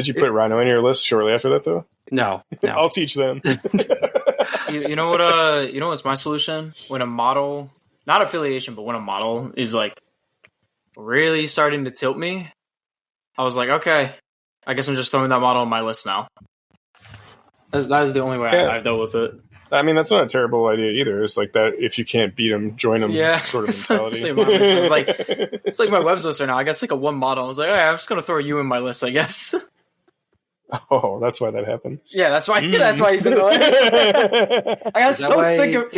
you put Rhino in your list shortly after that though? No. I'll teach them. You know what? What's my solution when a model, not affiliation, but when a model is like really starting to tilt me, I was like, okay, I guess I'm just throwing that model on my list now. That is the only way I've dealt with it. I mean, that's not a terrible idea either. It's like that if you can't beat them, join them sort of mentality. It's like my webs lister now. I got like a one model. I was like, I'm just going to throw you in my list, I guess. Oh, that's why that happened. Yeah, that's why. That's why he's in the list. I got so sick of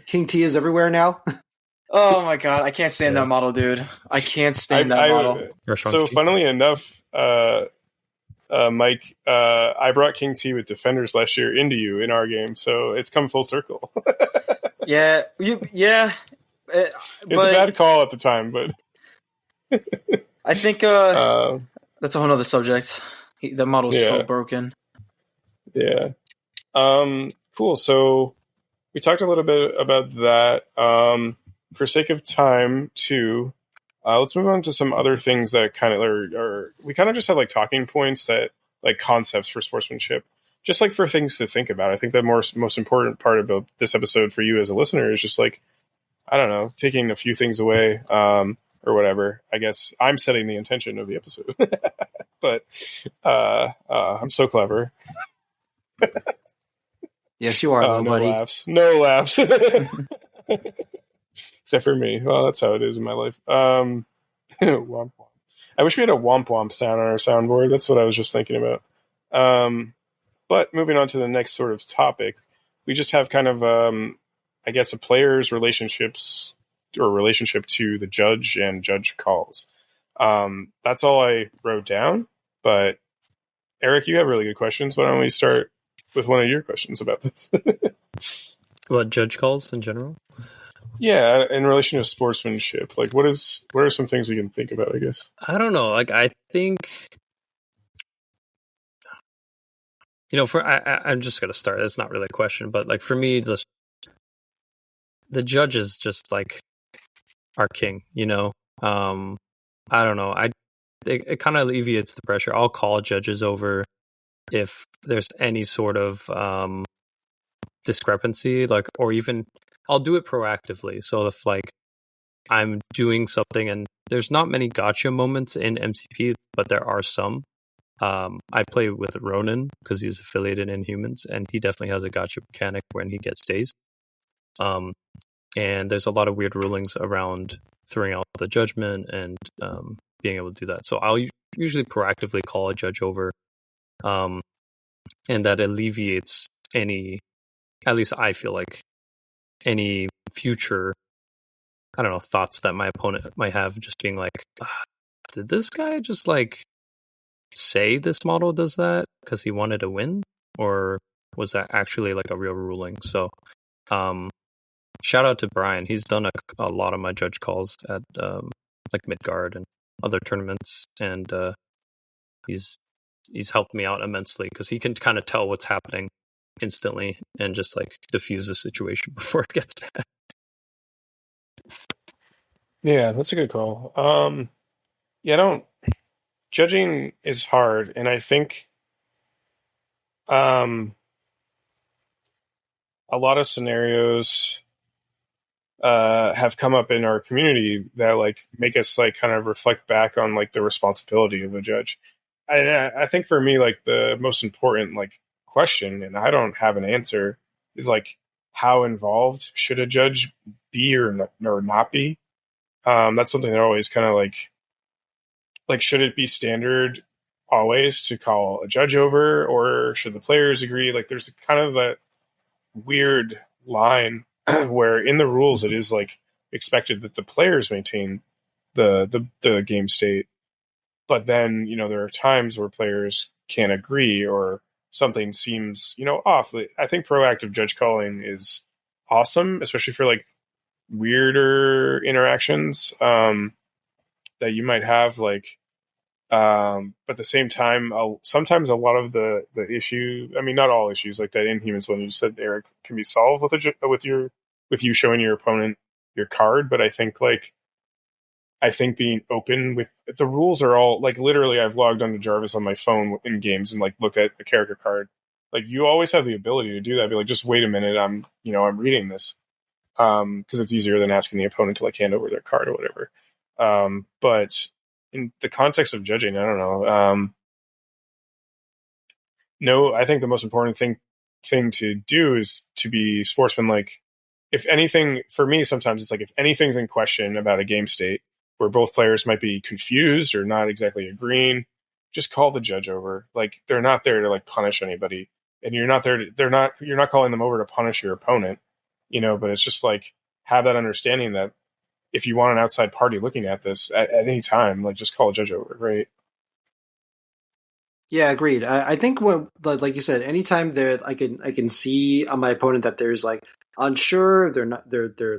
King T is everywhere now. Oh my god, I can't stand that model, dude. I can't stand that model. So, funnily enough, Mike, I brought King T with Defenders last year into you in our game, so it's come full circle. It was a bad call at the time, but I think that's a whole other subject. The model's so broken. Yeah. Cool. So we talked a little bit about that. For sake of time, too, let's move on to some other things that kind of are we kind of just have like talking points that like concepts for sportsmanship, just like for things to think about. I think the most important part about this episode for you as a listener is just like, I don't know, taking a few things away or whatever. I guess I'm setting the intention of the episode, but I'm so clever. Yes, you are, buddy. No laughs. Except for me. Well, that's how it is in my life. Womp womp. I wish we had a womp womp sound on our soundboard. That's what I was just thinking about. But moving on to the next sort of topic, we just have kind of, I guess, a player's relationships or relationship to the judge and judge calls. That's all I wrote down. But Eric, you have really good questions. Why don't we start with one of your questions about this? What, judge calls in general? Yeah, in relation to sportsmanship, like what are some things we can think about, I guess? I don't know. Like, I think, I'm just going to start. It's not really a question, but like for me, the judge is just like our king, I don't know. It kind of alleviates the pressure. I'll call judges over if there's any sort of discrepancy, like, or even I'll do it proactively. So if like I'm doing something and there's not many gotcha moments in MCP, but there are some. I play with Ronan because he's affiliated in Humans, and he definitely has a gotcha mechanic when he gets dazed. And there's a lot of weird rulings around throwing out the judgment and being able to do that. So I'll usually proactively call a judge over, and that alleviates any, at least I feel like, any future, I don't know, thoughts that my opponent might have, just being like, did this guy just like say this model does that because he wanted to win, or was that actually like a real ruling? So shout out to Brian. He's done a lot of my judge calls at like Midgard and other tournaments, and he's helped me out immensely because he can kind of tell what's happening instantly and just like diffuse the situation before it gets bad. Yeah, that's a good call. Judging is hard, and I think a lot of scenarios have come up in our community that like make us like kind of reflect back on like the responsibility of a judge. I think for me, like the most important like question, and I don't have an answer, is like how involved should a judge be or not be? That's something that always kind of like should it be standard always to call a judge over, or should the players agree? Like there's kind of that weird line where in the rules it is like expected that the players maintain the game state, but then there are times where players can't agree or something seems off. I think proactive judge calling is awesome, especially for like weirder interactions that you might have, like but at the same time sometimes a lot of the issue, I mean not all issues like that Inhumans one you said, Eric, can be solved with you showing your opponent your card. But I think being open with the rules are all like, literally I've logged onto Jarvis on my phone in games and like looked at the character card. Like you always have the ability to do that, be like, just wait a minute, I'm reading this, because it's easier than asking the opponent to like hand over their card or whatever. But in the context of judging, I don't know. No, I think the most important thing to do is to be sportsmanlike. If anything, for me, sometimes it's like if anything's in question about a game state where both players might be confused or not exactly agreeing, just call the judge over. Like, they're not there to like punish anybody, and you're not you're not calling them over to punish your opponent, but it's just like, have that understanding that if you want an outside party looking at this at any time, like, just call a judge over, right? Yeah, agreed. I think when, like you said, anytime that I can see on my opponent that there's like unsure, they're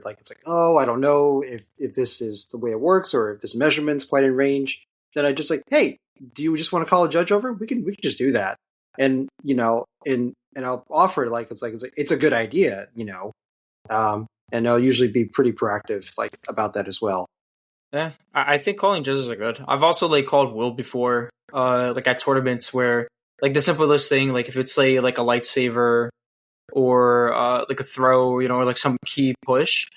like, it's like, oh, I don't know if this is the way it works or if this measurement's quite in range. Then I just like, hey, do you just want to call a judge over? We can just do that, and and I'll offer it's a good idea, and I'll usually be pretty proactive like about that as well. Yeah, I think calling judges are good. I've also like called will before, like at tournaments where like the simplest thing, like if it's say like a lightsaber or like a throw, or like some key push,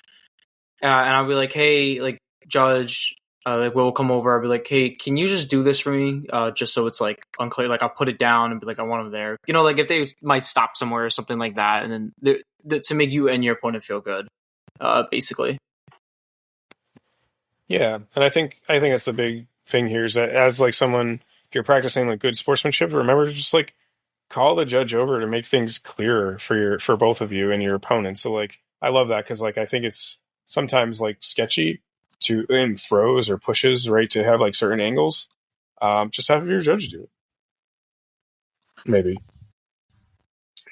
and I'll be like, hey, like judge, like we'll come over. I'll be like, hey, can you just do this for me, just so it's like unclear. Like I'll put it down and be like, I want them there. Like if they might stop somewhere or something like that, and then to make you and your opponent feel good, basically. Yeah, and I think that's the big thing here is that as like someone, if you're practicing like good sportsmanship, remember to just like call the judge over to make things clearer for both of you and your opponent. So like I love that because like I think it's sometimes like sketchy to in throws or pushes, right, to have like certain angles. Just have your judge do it. Maybe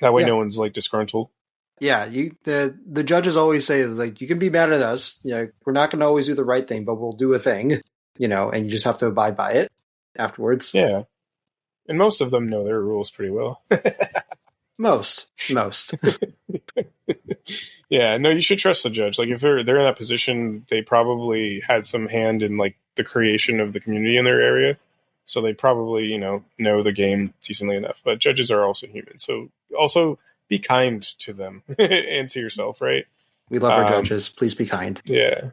that way no one's like disgruntled. Yeah, the judges always say like you can be mad at us. We're not going to always do the right thing, but we'll do a thing. And you just have to abide by it afterwards. Yeah, and most of them know their rules pretty well. most. Yeah, no, you should trust the judge. Like if they're in that position, they probably had some hand in like the creation of the community in their area, so they probably know the game decently enough. But judges are also human, so also be kind to them and to yourself, right? We love our judges. Please be kind. Yeah.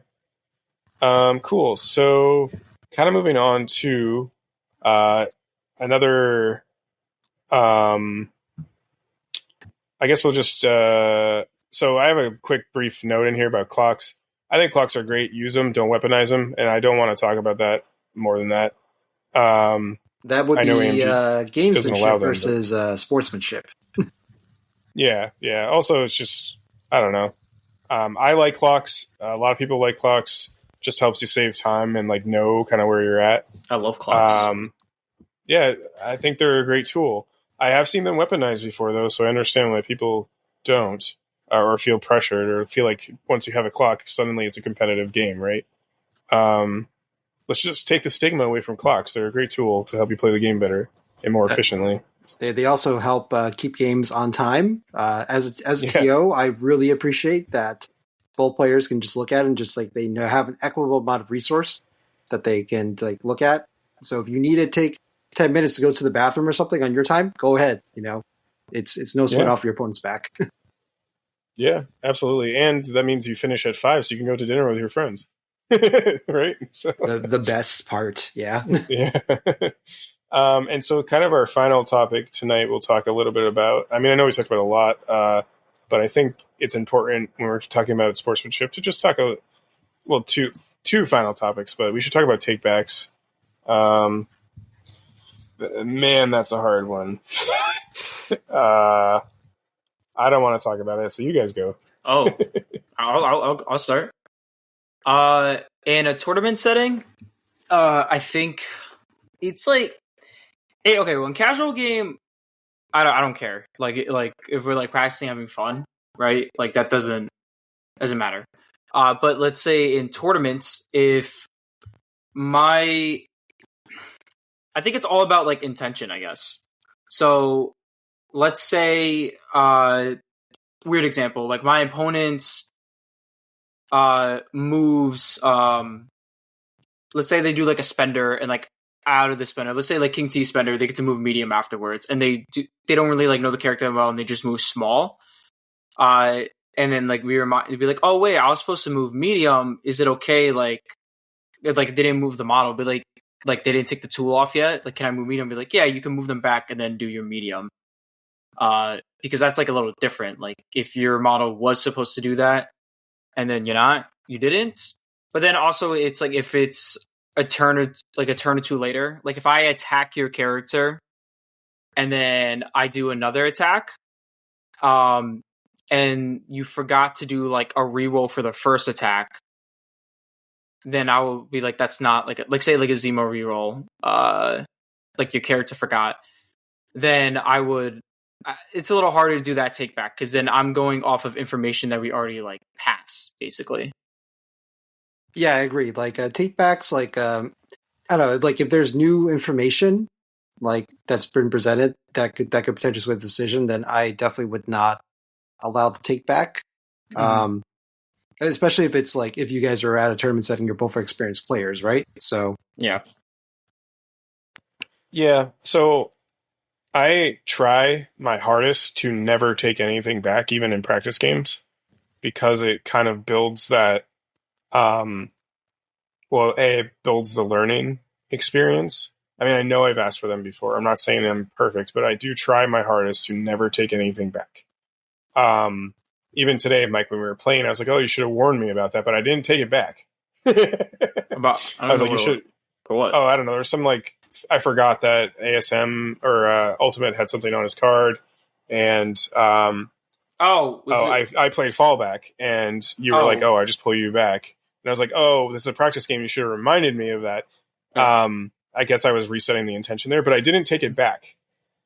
Cool. So kind of moving on to another I guess we'll just so I have a quick brief note in here about clocks. I think clocks are great. Use them, don't weaponize them, and I don't want to talk about that more than that. That would be gamesmanship versus sportsmanship. Yeah. Also, it's just, I don't know. I like clocks. A lot of people like clocks. Just helps you save time and like know kind of where you're at. I love clocks. Yeah, I think they're a great tool. I have seen them weaponized before, though, so I understand why people don't or feel pressured or feel like once you have a clock, suddenly it's a competitive game, right? Let's just take the stigma away from clocks. They're a great tool to help you play the game better and more efficiently. They also help keep games on time. As a TO, I really appreciate that both players can just look at it and just like they have an equitable amount of resource that they can like look at. So if you need to take 10 minutes to go to the bathroom or something on your time, go ahead. It's no sweat off your opponent's back. Yeah, absolutely. And that means you finish at 5 so you can go to dinner with your friends. Right? So, the best part. Yeah. Yeah. And so kind of our final topic tonight, we'll talk a little bit about, I know we talked about a lot, but I think it's important when we're talking about sportsmanship to just talk two final topics, but we should talk about takebacks. Man, that's a hard one. I don't want to talk about it, so you guys go. Oh, I'll start. In a tournament setting, I think it's like, hey, okay, well, in casual game, I don't care. Like if we're like practicing, having fun, right? Like that doesn't matter. But let's say in tournaments, I think it's all about like intention, I guess. So let's say, weird example, like my opponent's moves, let's say they do like a spender and like out of the spender, let's say like King T spender, they get to move medium afterwards, and they don't really like know the character well, and they just move small. And then like we'd be like, oh wait, I was supposed to move medium. Is it okay? Like like they didn't move the model, but like they didn't take the tool off yet. Like, can I move medium? Be like, yeah, you can move them back and then do your medium. Because that's like a little different. Like if your model was supposed to do that and then you didn't. But then also it's like if it's a turn or two later, like if I attack your character and then I do another attack, and you forgot to do like a reroll for the first attack, then I will be like, that's not like say like a Zemo reroll, like your character forgot. Then I would. It's a little harder to do that take back because then I'm going off of information that we already like passed, basically. Yeah, I agree. Like take backs, like I don't know, like if there's new information like that's been presented that could potentially sway the decision, then I definitely would not allow the take back. Mm-hmm. Especially if it's like if you guys are at a tournament setting, you're both experienced players, right? So yeah. So I try my hardest to never take anything back, even in practice games, because it kind of builds that. It builds the learning experience. I mean, I know I've asked for them before. I'm not saying I'm perfect, but I do try my hardest to never take anything back. Even today, Mike, when we were playing, I was like, "Oh, you should have warned me about that," but I didn't take it back. I was like, "You should." For what? Oh, I don't know. There's some like I forgot that ASM or Ultimate had something on his card, and I played fallback, and you were like, "Oh, I just pull you back," and I was like, "Oh, this is a practice game. You should have reminded me of that." I guess I was resetting the intention there, but I didn't take it back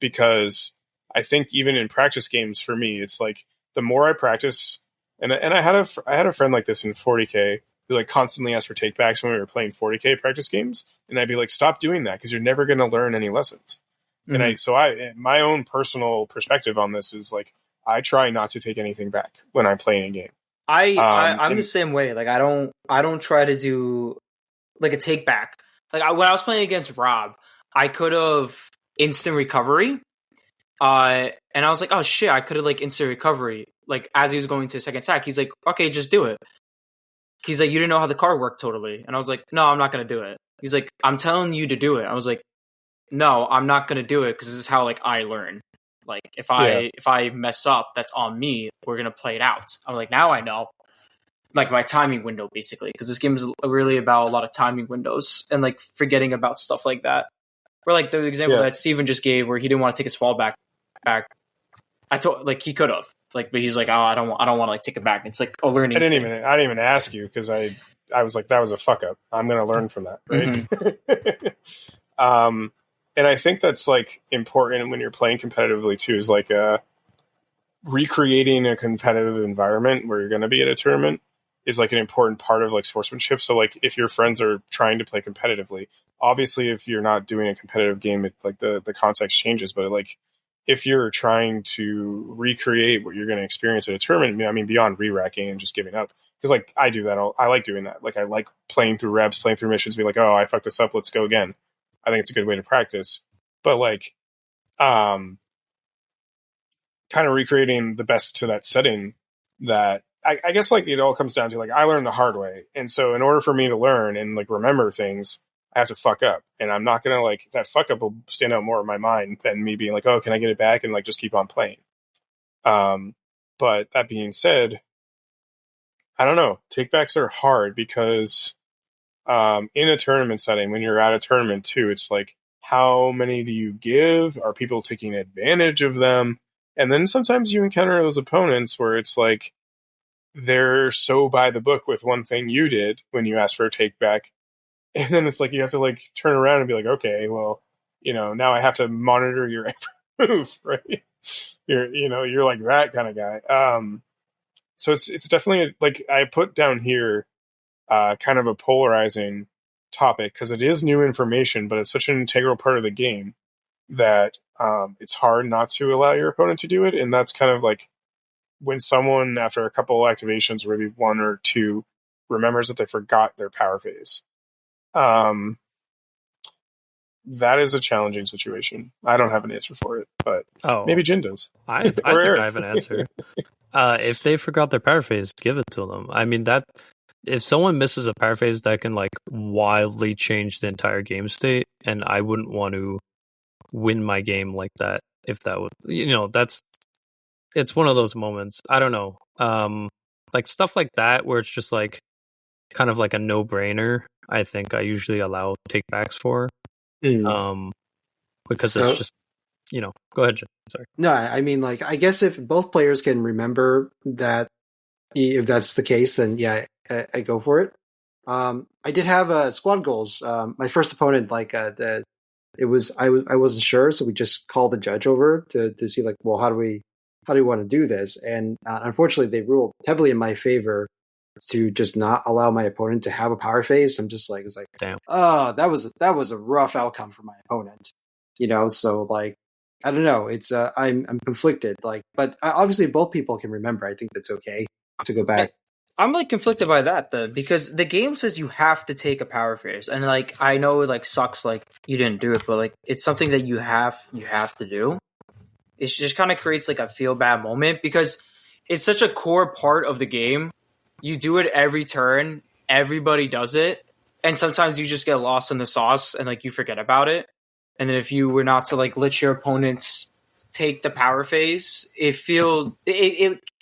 because I think even in practice games, for me, it's like the more I practice, and I had a friend like this in 40K who like constantly asked for takebacks when we were playing 40K practice games, and I'd be like, "Stop doing that because you're never going to learn any lessons." Mm-hmm. And my own personal perspective on this is like I try not to take anything back when I'm playing a game. I'm the same way. Like I don't try to do like a take back. Like when I was playing against Rob, I could have instant recovery, and I was like, "Oh shit!" I could have like instant recovery. Like as he was going to the second attack, he's like, "Okay, just do it." He's like, "You didn't know how the card worked totally," and I was like, "No, I'm not gonna do it." He's like, "I'm telling you to do it." I was like, "No, I'm not gonna do it because this is how like I learn. Like if I mess up, that's on me. We're gonna play it out." I'm like, now I know. Like my timing window, basically, because this game is really about a lot of timing windows and like forgetting about stuff like that. Or like the example that Steven just gave, where he didn't want to take his fall back. I told like he could have, like, but he's like, "Oh, I don't want to like take it back." It's like a learning. I didn't even ask you because I was like, that was a fuck up. I'm going to learn from that, right? Mm-hmm. And I think that's like important when you're playing competitively too. Is like recreating a competitive environment where you're going to be at a tournament is like an important part of like sportsmanship. So like if your friends are trying to play competitively, obviously if you're not doing a competitive game, it, like the context changes. But like if you're trying to recreate what you're going to experience at a tournament, I mean, beyond re-racking and just giving up, because like I do that. I like doing that. Like I like playing through reps, playing through missions, be like, "Oh, I fucked this up. Let's go again." I think it's a good way to practice. But like, kind of recreating the best to that setting that I guess like it all comes down to like I learned the hard way, and so in order for me to learn and like remember things, I have to fuck up, and I'm not gonna like that fuck up will stand out more in my mind than me being like, "Oh, can I get it back?" and like just keep on playing. But that being said, I don't know. Takebacks are hard because in a tournament setting, when you're at a tournament too, it's like how many do you give? Are people taking advantage of them? And then sometimes you encounter those opponents where it's like they're so by the book with one thing you did when you asked for a take back. And then it's like you have to like turn around and be like, okay, well, now I have to monitor your every move, right? You're like that kind of guy. So it's definitely like I put down here kind of a polarizing topic because it is new information, but it's such an integral part of the game that it's hard not to allow your opponent to do it. And that's kind of like when someone, after a couple of activations, or maybe one or two, remembers that they forgot their power phase. That is a challenging situation. I don't have an answer for it, but maybe Jin does. I think I have an answer. If they forgot their power phase, give it to them. I mean, that if someone misses a power phase, that can like wildly change the entire game state, and I wouldn't want to win my game like that if that would, it's one of those moments. I don't know. Like stuff like that where it's just like kind of like a no-brainer. I think I usually allow takebacks for, because it's just, go ahead, Jim. Sorry. No, I mean, like, I guess if both players can remember that, if that's the case, then yeah, I go for it. I did have squad goals. My first opponent, like, I wasn't sure, so we just called the judge over to see, like, well, how do we want to do this? And unfortunately, they ruled heavily in my favor to just not allow my opponent to have a power phase. I'm just like, it's like, damn. Oh, that was a rough outcome for my opponent. So like, I don't know. It's I'm conflicted. Like, but obviously both people can remember. I think that's okay to go back. I'm like conflicted by that though, because the game says you have to take a power phase, and like I know it like sucks, like you didn't do it, but like it's something that you have to do. It just kind of creates like a feel bad moment because it's such a core part of the game. You do it every turn. Everybody does it. And sometimes you just get lost in the sauce and like you forget about it. And then if you were not to like let your opponents take the power phase, it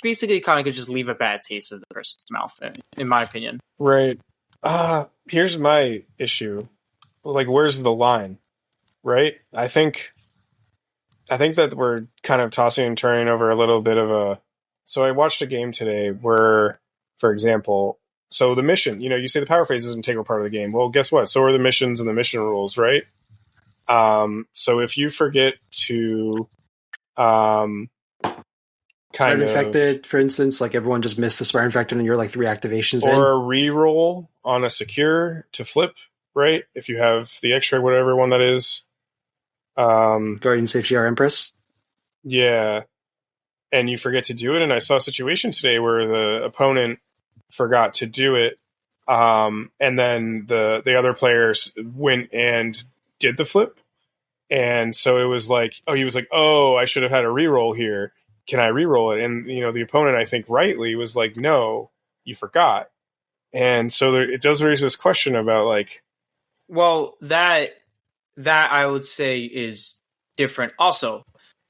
basically kind of could just leave a bad taste in the person's mouth, in my opinion. Right. Here's my issue. Like, where's the line? Right? I think that we're kind of tossing and turning over a little bit of a... So I watched a game today where, for example, so the mission, you say the power phase is an integral part of the game. Well, guess what? So are the missions and the mission rules, right? So if you forget to kind Spider of... Infected, for instance, like everyone just missed the Spider Infected and you're like 3 activations or a reroll on a secure to flip, right? If you have the extra, whatever one that is. Guardian Safety R Empress. Yeah. And you forget to do it. And I saw a situation today where the opponent forgot to do it. And then the other players went and did the flip. And so it was like, he was like, I should have had a reroll here. Can I reroll it? And, the opponent, I think rightly was like, no, you forgot. And so it does raise this question about like, well, that I would say is different also.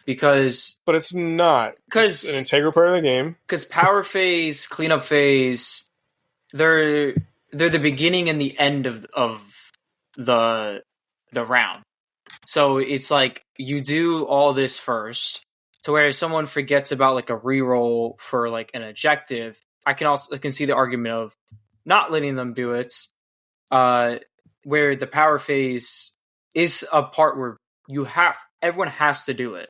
But it's not. It's an integral part of the game. Because power phase, cleanup phase, they're the beginning and the end of the round. So it's like you do all this first. To where if someone forgets about like a reroll for like an objective, I can see the argument of not letting them do it. Where the power phase is a part where everyone has to do it.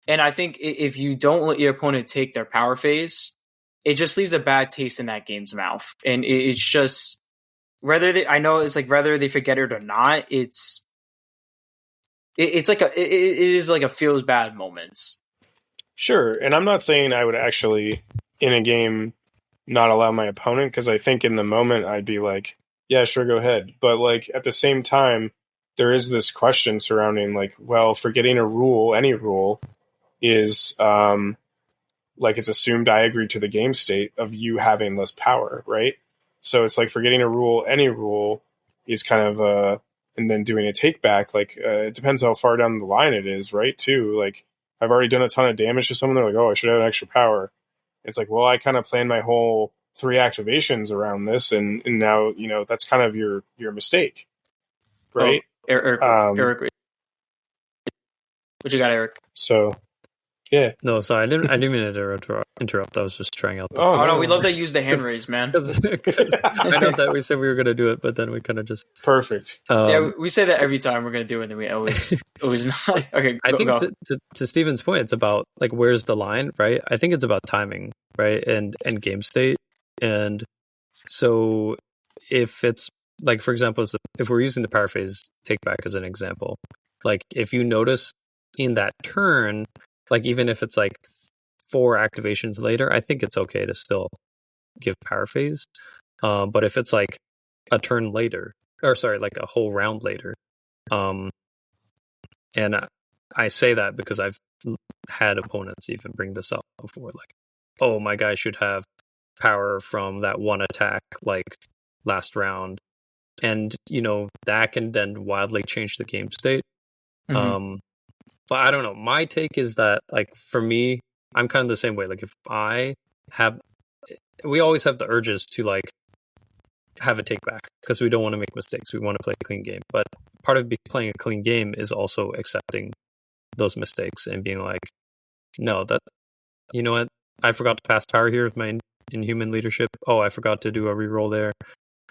And I think if you don't let your opponent take their power phase, it just leaves a bad taste in that game's mouth. And it's just whether they forget it or not, it is like a feels bad moments. Sure, and I'm not saying I would actually in a game not allow my opponent, because I think in the moment I'd be like, yeah, sure, go ahead. But like at the same time, there is this question surrounding like, well, forgetting a rule, any rule, is like it's assumed I agree to the game state of you having less power, right? So it's like forgetting a rule, any rule, is kind of and then doing a take back. Like it depends how far down the line it is, right? Too like I've already done a ton of damage to someone. They're like, I should have an extra power. It's like, well, I kind of planned my whole 3 activations around this, and now that's kind of your mistake, right? Eric, what you got, Eric? So, yeah. No, sorry, I didn't mean to interrupt. I was just trying out. No, we love to use the hand raise, man. Cause I know that we said we were going to do it, but then we kind of just perfect. Yeah, we say that every time we're going to do it, and then we always not. Okay, I think to Steven's point, it's about like where's the line, right? I think it's about timing, right, and game state, and so if it's like, for example, if we're using the power phase take back as an example, like if you notice in that turn, like even if it's like 4 activations later, I think it's okay to still give power phase. But if it's like a turn later, or sorry, like a whole round later, and I say that because I've had opponents even bring this up before, like, oh, my guy should have power from that one attack like last round, and that can then wildly change the game state. Mm-hmm. But I don't know. My take is that, like, for me, I'm kind of the same way. Like, if we always have the urges to like have a take back because we don't want to make mistakes. We want to play a clean game. But part of playing a clean game is also accepting those mistakes and being like, no, you know what? I forgot to pass power here with my inhuman leadership. Oh, I forgot to do a reroll there.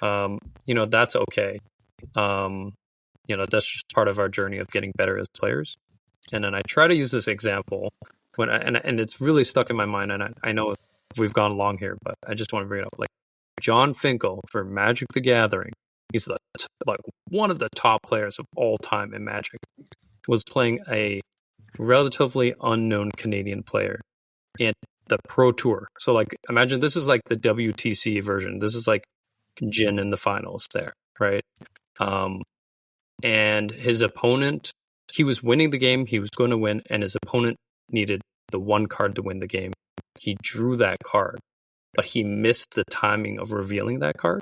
That's okay. That's just part of our journey of getting better as players. And then I try to use this example and it's really stuck in my mind. And I know we've gone long here, but I just want to bring it up. Like John Finkel for Magic the Gathering, he's like one of the top players of all time in Magic, was playing a relatively unknown Canadian player in the Pro Tour. So like, imagine this is like the WTC version. This is like Jin in the finals there, right? And his opponent, he was winning the game, he was going to win, and his opponent needed the one card to win the game. He drew that card, but he missed the timing of revealing that card.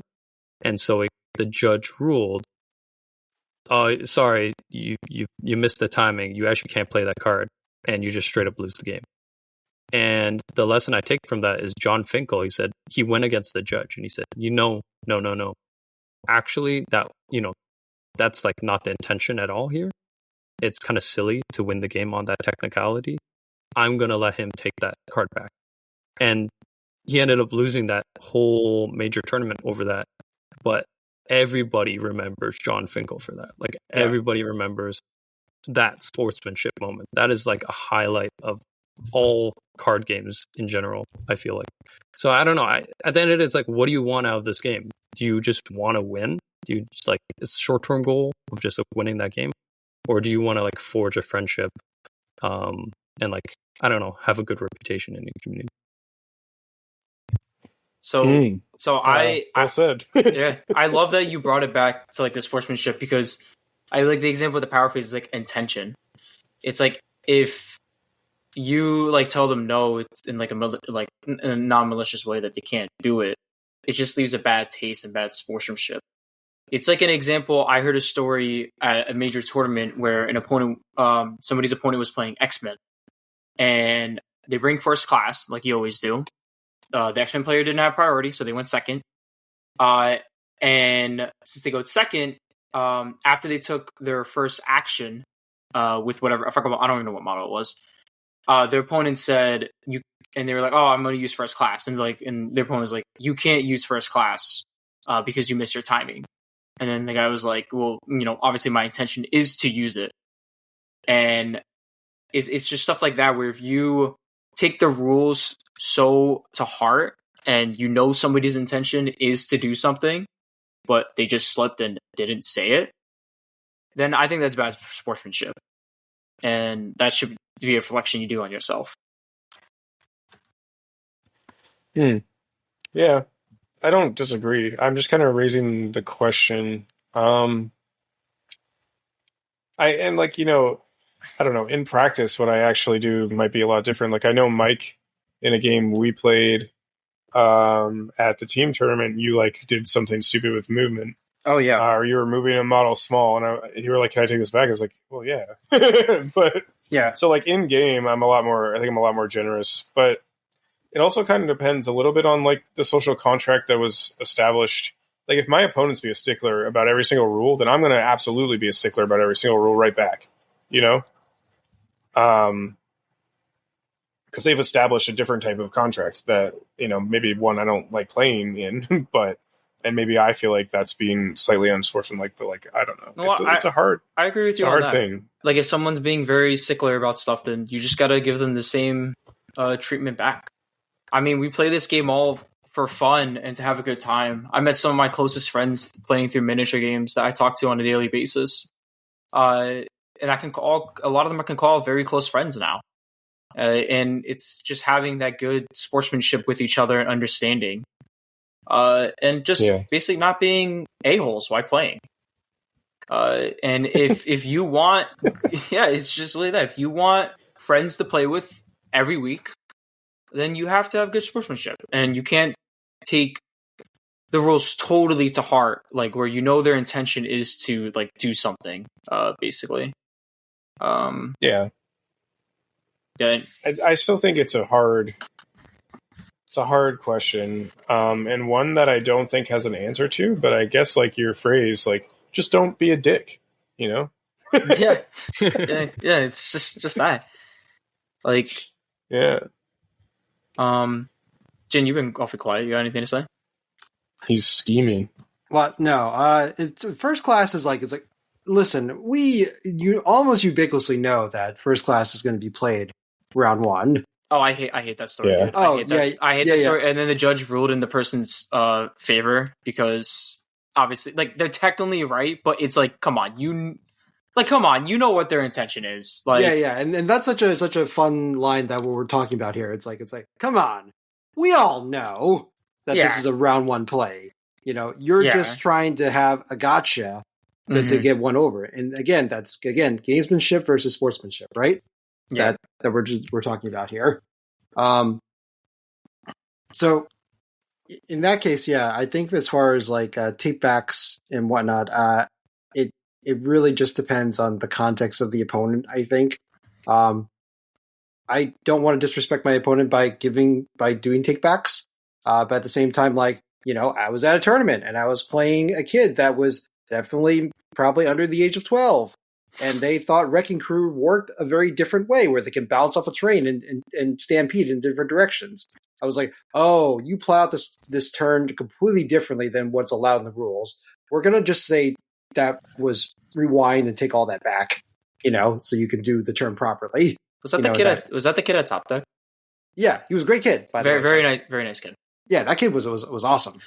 And so the judge ruled, oh, sorry, you missed the timing. You actually can't play that card, and you just straight up lose the game. And the lesson I take from that is John Finkel, he said, he went against the judge, and he said, no. Actually, that's like not the intention at all here. It's kind of silly to win the game on that technicality. I'm going to let him take that card back. And he ended up losing that whole major tournament over that. But everybody remembers John Finkel for that. Like everybody remembers that sportsmanship moment. That is like a highlight of all card games in general, I feel like. So I don't know. At the end of it, it's like, what do you want out of this game? Do you just want to win? Do you just like, it's a short-term goal of just like winning that game? Or do you want to like forge a friendship and like, I don't know, have a good reputation in your community? Well said. Yeah, I love that you brought it back to like the sportsmanship, because I like the example of the power phase is like intention. It's like if you like tell them no, it's in like in a non-malicious way that they can't do it, it just leaves a bad taste and bad sportsmanship. It's like an example. I heard a story at a major tournament where an opponent, somebody's opponent was playing X-Men, and they bring first class like you always do. The X-Men player didn't have priority, so they went second. And since they go second, after they took their first action with whatever, I don't even know what model it was. Their opponent said and they were like, "Oh, I'm going to use first class," and their opponent was like, "You can't use first class because you missed your timing." And then the guy was like, "Well, obviously my intention is to use it," and it's just stuff like that where if you take the rules so to heart and somebody's intention is to do something, but they just slipped and didn't say it, then I think that's bad sportsmanship. And that should be a reflection you do on yourself. Yeah, I don't disagree. I'm just kind of raising the question. I don't know, in practice, what I actually do might be a lot different. Like I know Mike, in a game we played at the team tournament, you like did something stupid with movement. Oh yeah. Or you were moving a model small, and you were like, "Can I take this back?" I was like, "Well, yeah." But yeah. So like in game, I think I'm a lot more generous. But it also kind of depends a little bit on like the social contract that was established. Like if my opponents be a stickler about every single rule, then I'm going to absolutely be a stickler about every single rule right back. Because they've established a different type of contract that, maybe one I don't like playing in, and maybe I feel like that's being slightly unsportsmanlike, but like, I don't know. Well, it's a hard, I agree with you on on that. Thing. Like if someone's being very stickler about stuff, then you just got to give them the same treatment back. I mean, we play this game all for fun and to have a good time. I met some of my closest friends playing through miniature games that I talk to on a daily basis. And a lot of them I can call very close friends now. And it's just having that good sportsmanship with each other and understanding. And just basically not being a-holes while playing. And if you want, it's just really that. If you want friends to play with every week, then you have to have good sportsmanship. And you can't take the rules totally to heart, like where you know their intention is to like do something, basically. Yeah. I still think it's a hard question, and one that I don't think has an answer to. But I guess like your phrase, like just don't be a dick, you know? yeah. It's just that. Like, yeah. Jin, you've been awfully quiet. You got anything to say? He's scheming. Well, no. First class is like, it's like, listen, you almost ubiquitously know that first class is going to be played round one. Oh, I hate that story. Yeah. Dude. I hate that story. And then the judge ruled in the person's favor because obviously, like, they're technically right, but it's like, come on, you know what their intention is. Like, yeah, and that's such a fun line that we're talking about here. It's like, come on, we all know that this is a round one play. You know, you're just trying to have a gotcha to get one over. And again, that's gamesmanship versus sportsmanship, right? Yeah. That we're talking about here. So in that case, I think as far as like take backs and whatnot, it really just depends on the context of the opponent, I think. I don't want to disrespect my opponent by doing takebacks. But at the same time, like, you know, I was at a tournament and I was playing a kid that was definitely probably under the age of 12. And they thought Wrecking Crew worked a very different way where they can bounce off a train and stampede in different directions. I was like, oh, you play out this turn completely differently than what's allowed in the rules. We're going to just say that was rewind and take all that back, you know, so you can do the turn properly. Was that the kid at Top Deck? Yeah, he was a great kid. By the way. Very nice kid. Yeah, that kid was awesome.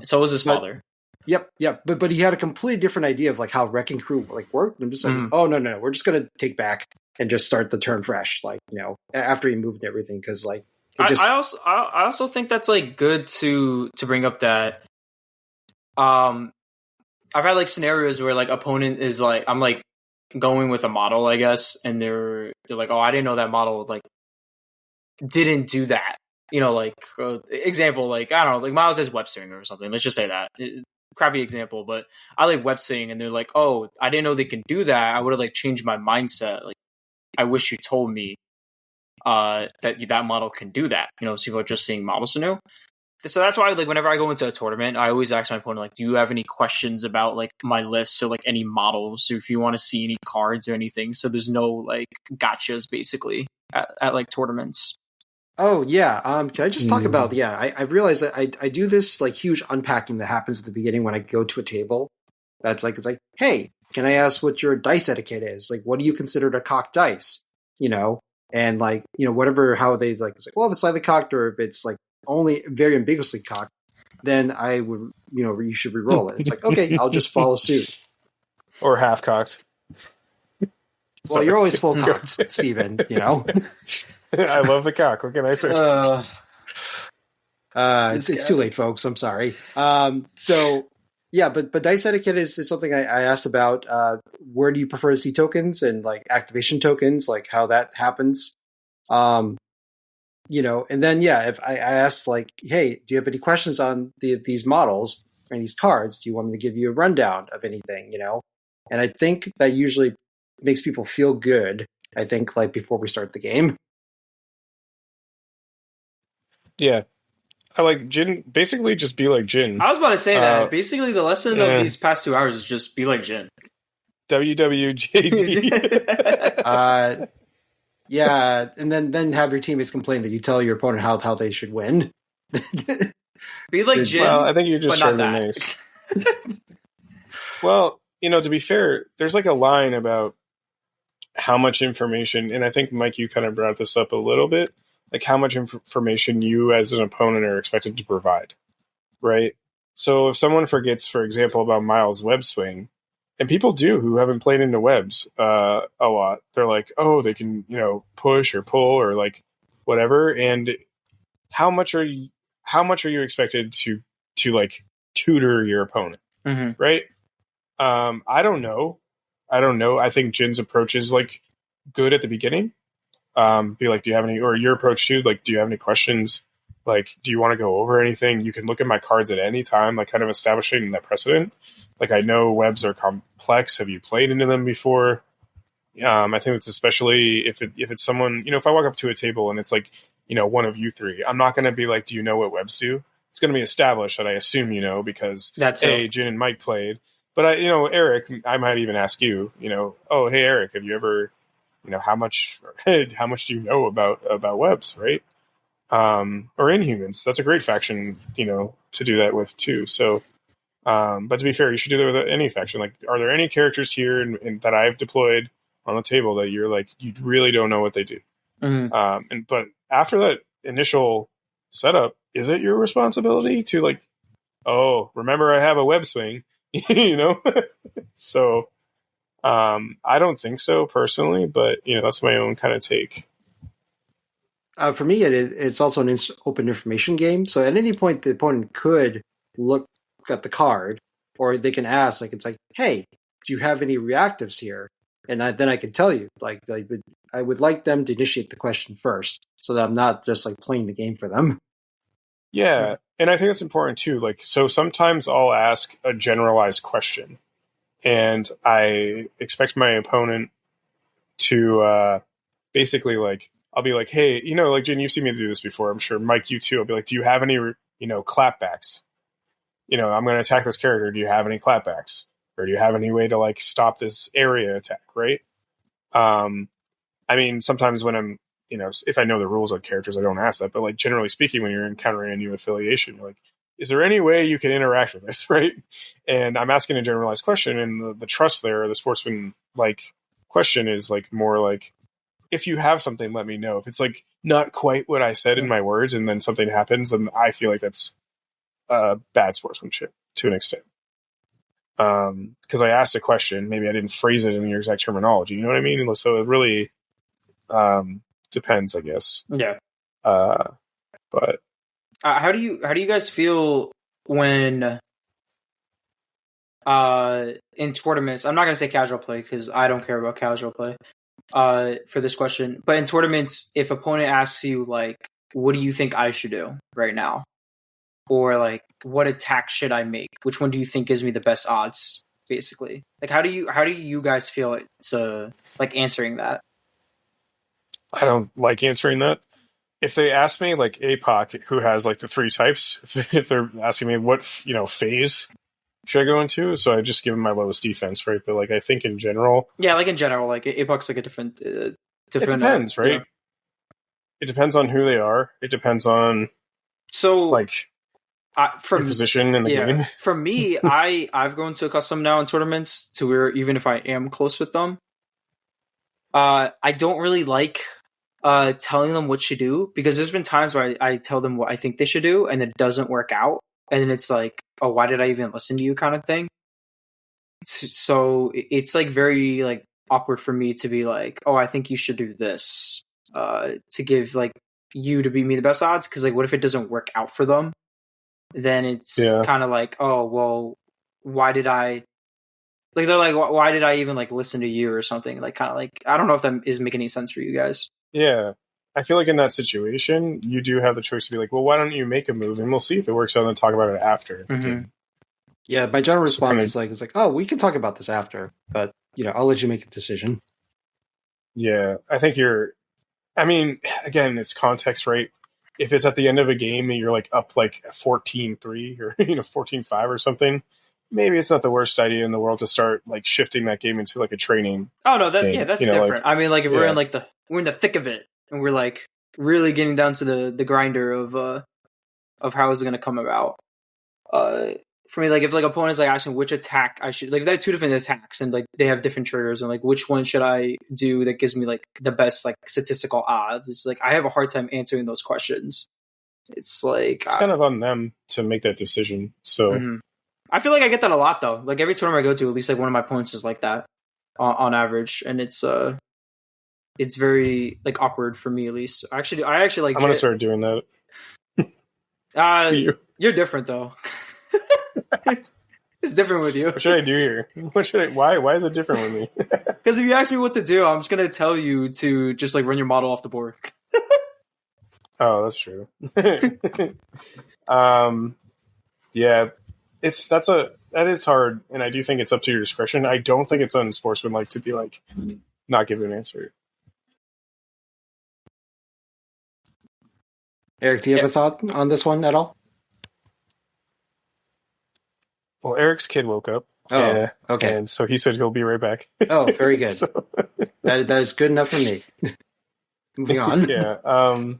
So was his father. Yep. But he had a completely different idea of like how Wrecking Crew like worked. And I'm just like, oh no, we're just gonna take back and just start the turn fresh, like, you know, after he moved and everything, because like I also think that's like good to bring up that. I've had like scenarios where like opponent is like, I'm like going with a model, I guess, and they're like, oh, I didn't know that model like didn't do that. You know, like example, like I don't know, like Miles has web swing or something. Let's just say that. Crappy example, but I like web swing, and they're like, oh, I didn't know they can do that. I would have like changed my mindset. Like, I wish you told me that model can do that. You know, so people are just seeing models to know. So that's why, like, whenever I go into a tournament, I always ask my opponent, like, do you have any questions about like my list or like any models, or if you want to see any cards or anything. So there's no like gotchas basically at like tournaments. Oh yeah. Can I just talk about I realize that I do this like huge unpacking that happens at the beginning when I go to a table. That's like, it's like, hey, can I ask what your dice etiquette is? Like, what do you consider a cocked dice? You know, and like, you know, whatever, how they like, it's like, well, if it's slightly cocked or if it's like only very ambiguously cocked, then I would, you know, you should re-roll it. It's like, okay, I'll just follow suit. Or half cocked. Well, you're always full cocked, Steven, you know. I love the cock. What can I say? It's too late, folks. I'm sorry. So yeah, but dice etiquette is something I asked about. Where do you prefer to see tokens and like activation tokens, like how that happens? You know, and then if I asked like, hey, do you have any questions on these models and these cards? Do you want me to give you a rundown of anything? You know, and I think that usually makes people feel good. I think like before we start the game. Yeah. I like Jin. Basically, just be like Jin. I was about to say that. Basically, the lesson of these past 2 hours is just be like Jin. WWJD. Yeah, and then have your teammates complain that you tell your opponent how they should win. Be like Jin. Well, I think you're just trying to be nice. Well, you know, to be fair, there's like a line about how much information, and I think, Mike, you kind of brought this up a little bit, like how much information you as an opponent are expected to provide, right? So if someone forgets, for example, about Miles' web swing, and people do who haven't played into webs a lot, they're like, oh, they can, you know, push or pull or like whatever. And how much are you expected to like tutor your opponent, right? I don't know. I think Jin's approach is like good at the beginning. Be like, do you have any, or your approach too? Like, do you have any questions Like, do you want to go over anything? You can look at my cards at any time, like kind of establishing that precedent. Like, I know webs are complex. Have you played into them before? I think it's especially if it's someone, if I walk up to a table and it's like, one of you three, I'm not going to be like, do you know what webs do? It's going to be established that I assume because Jin and Mike played. But Eric, I might even ask you, oh, hey, Eric, have you ever, how much do you know about webs, right? Or Inhumans. That's a great faction, to do that with too. So, but to be fair, you should do that with any faction. Like, are there any characters here that I've deployed on the table that you're like, you really don't know what they do? Mm-hmm. But after that initial setup, is it your responsibility to like, oh, remember I have a web swing, So, I don't think so personally, but that's my own kind of take. For me, it's also an open information game. So at any point, the opponent could look at the card, or they can ask, like, it's like, hey, do you have any reactives here? And then I can tell you, like I would like them to initiate the question first, so that I'm not just like playing the game for them. Yeah, and I think that's important too. Like, so sometimes I'll ask a generalized question, and I expect my opponent to basically like, I'll be like, hey, like Jin, you've seen me do this before. I'm sure Mike, you too. I'll be like, do you have any, clapbacks? I'm going to attack this character. Do you have any clapbacks? Or do you have any way to like stop this area attack? Right. I mean, sometimes when I'm, if I know the rules on characters, I don't ask that. But like generally speaking, when you're encountering a new affiliation, you're like, is there any way you can interact with this? Right. And I'm asking a generalized question, and the trust there, the sportsman like question is like more like, if you have something, let me know. If it's like not quite what I said in my words, and then something happens, then I feel like that's bad sportsmanship to an extent. Because I asked a question, maybe I didn't phrase it in your exact terminology. You know what I mean? So it really depends, I guess. Yeah. But how do you guys feel when in tournaments? I'm not gonna say casual play because I don't care about casual play for this question. But in tournaments, if opponent asks you like, "What do you think I should do right now?" or like, "What attack should I make? Which one do you think gives me the best odds?" Basically, like, how do you guys feel to like answering that? I don't like answering that. If they ask me, like APOC, who has like the 3 types, if they're asking me what phase should I go into, so I just give them my lowest defense, right? But like, I think in general, like APOC's like a different. It depends, right? Yeah. It depends on who they are. It depends on like from position in the game. For me, I've grown to accustomed now in tournaments to where even if I am close with them, I don't really like telling them what to do, because there's been times where I tell them what I think they should do and it doesn't work out, and then it's like, oh, why did I even listen to you, kind of thing. So it's like very like awkward for me to be like, oh, I think you should do this to give like you to beat me the best odds, because like, what if it doesn't work out for them? Then it's kind of like, oh, well, why did I like, they're like, why did I even like listen to you or something? Like, kind of like, I don't know if that is making any sense for you guys. Yeah. I feel like in that situation, you do have the choice to be like, well, why don't you make a move and we'll see if it works out and then talk about it after. Mm-hmm. Yeah, my general response is like, oh, we can talk about this after, but I'll let you make a decision. Yeah, I think again, it's context, right? If it's at the end of a game and you're like up like 14-3 or 14-5 or something, maybe it's not the worst idea in the world to start like shifting that game into like a training. Oh no, that's different. Like, I mean, like if we're in like we're in the thick of it and we're like really getting down to the grinder of how is it going to come about. For me, like if like opponents like asking which attack I should, like if they have 2 different attacks and like they have different triggers and like which one should I do that gives me like the best like statistical odds, it's like I have a hard time answering those questions. It's like it's kind of on them to make that decision. So I feel like I get that a lot though. Like every tournament I go to, at least like one of my opponents is like that on average, and it's very like awkward for me at least. I actually like. I'm gonna start doing that. You're different though. It's different with you. What should I do here? Why is it different with me? Because if you ask me what to do, I'm just gonna tell you to just like run your model off the board. Oh, that's true. Yeah, that is hard, and I do think it's up to your discretion. I don't think it's unsportsmanlike to be like not give an answer. Eric, do you have a thought on this one at all? Well, Eric's kid woke up. Oh, okay. And so he said he'll be right back. Oh, very good. So, that is good enough for me. Moving on. Yeah.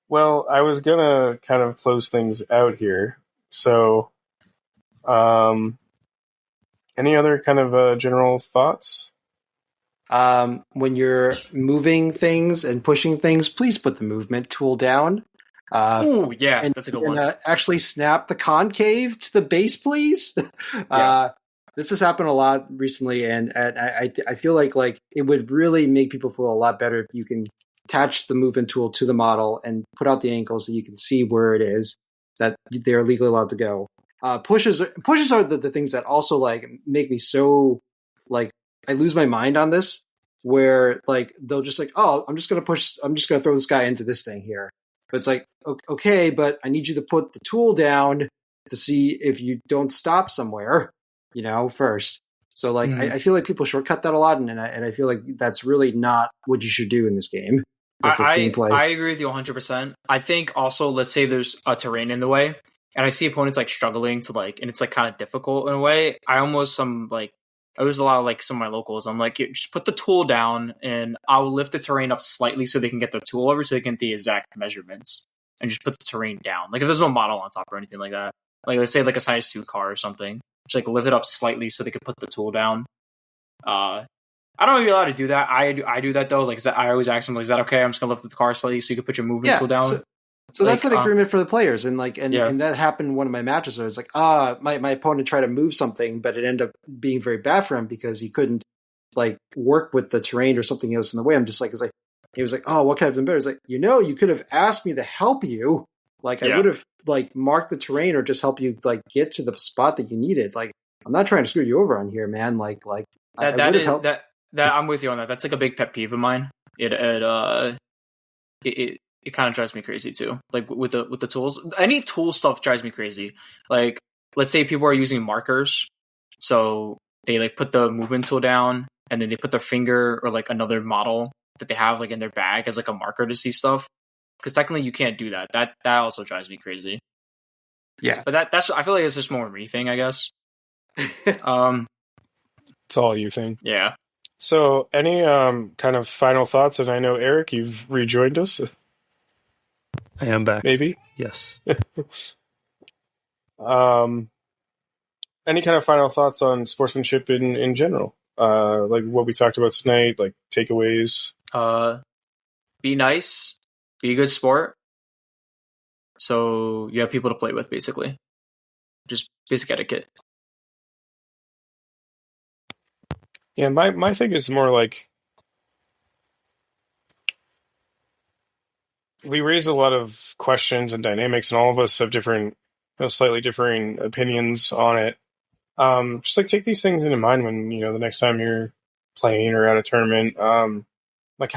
Well, I was gonna kind of close things out here. So, any other kind of general thoughts? When you're moving things and pushing things, please put the movement tool down. Oh, yeah, that's a good one. Actually snap the concave to the base, please. Yeah. This has happened a lot recently, and I feel like it would really make people feel a lot better if you can attach the movement tool to the model and put out the ankle so you can see where it is that they're legally allowed to go. Pushes are the things that also make me so I lose my mind on this, where they'll just oh, I'm just gonna throw this guy into this thing here. But it's okay, but I need you to put the tool down to see if you don't stop somewhere, first. So I feel like people shortcut that a lot, and I feel like that's really not what you should do in this game. I agree with you 100%. I think also, let's say there's a terrain in the way, and I see opponents struggling to and it's kind of difficult in a way. I almost there's a lot of some of my locals. I'm just put the tool down, and I'll lift the terrain up slightly so they can get their tool over, so they can get the exact measurements, and just put the terrain down. If there's no model on top or anything like that, let's say a size 2 car or something, just lift it up slightly so they can put the tool down. I don't know if you're allowed to do that. I do that though. I always ask them, is that okay? I'm just gonna lift the car slightly so you can put your movement tool down. So that's an agreement for the players, and that happened in one of my matches. Where it was my opponent tried to move something, but it ended up being very bad for him because he couldn't work with the terrain or something else in the way. I'm just he was oh, what could I have done better? It's you could have asked me to help you. I would have marked the terrain or just help you get to the spot that you needed. I'm not trying to screw you over on here, man. That I'm with you on that. That's a big pet peeve of mine. It kind of drives me crazy too. With the tools, any tool stuff drives me crazy. Let's say people are using markers, so they put the movement tool down, and then they put their finger or another model that they have in their bag as a marker to see stuff. Because technically you can't do that. That also drives me crazy. Yeah, but that's I feel like it's just more a me thing, I guess. It's all you thing. Yeah. So, any kind of final thoughts? And I know Eric, you've rejoined us. I am back. Maybe? Yes. Any kind of final thoughts on sportsmanship in general? What we talked about tonight, takeaways? Be nice. Be a good sport. So you have people to play with, basically. Just basic etiquette. Yeah, my thing is more we raised a lot of questions and dynamics, and all of us have different, slightly differing opinions on it. Just take these things into mind when the next time you're playing or at a tournament. How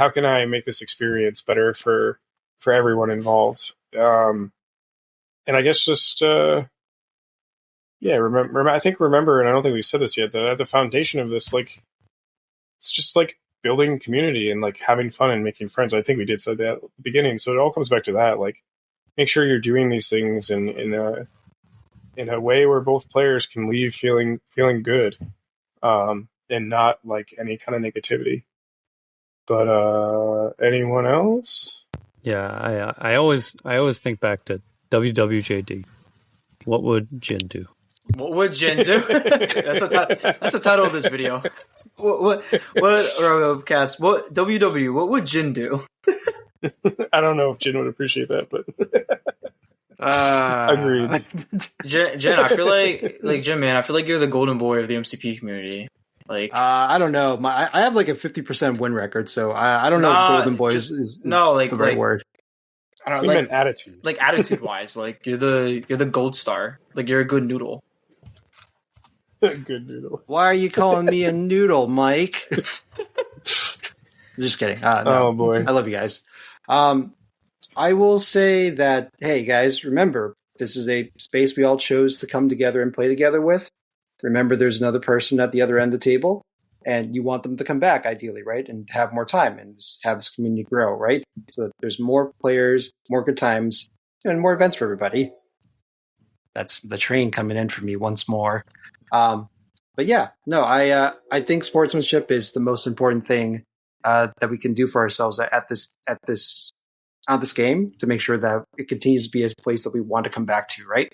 can I make this experience better for everyone involved? And I guess just remember. I think and I don't think we've said this yet. That at the foundation of this, it's just building community and having fun and making friends. I think we did say that at the beginning, so it all comes back to that. Make sure you're doing these things in a way where both players can leave feeling good, and not any kind of negativity. But anyone else? Yeah, I always think back to WWJD. What would Jin do? What would Jin do? That's the title of this video. What Cast? What WW? What would Jin do? I don't know if Jin would appreciate that, but agreed. Jin, I feel like Jin, man. I feel like you're the golden boy of the MCP community. I don't know. I have a 50% win record, so I don't know if golden boy is the right word. I don't know. We meant attitude. Attitude wise, you're the gold star. You're a good noodle. Good noodle. Why are you calling me a noodle, Mike? Just kidding. No. Oh boy, I love you guys. I will say that, hey guys, remember, this is a space we all chose to come together and play together with. Remember, there's another person at the other end of the table, and you want them to come back, ideally, right? And have more time and have this community grow, right? So that there's more players, more good times, and more events for everybody. That's the train coming in for me once more. But yeah, no, I think sportsmanship is the most important thing that we can do for ourselves at this game to make sure that it continues to be a place that we want to come back to, right?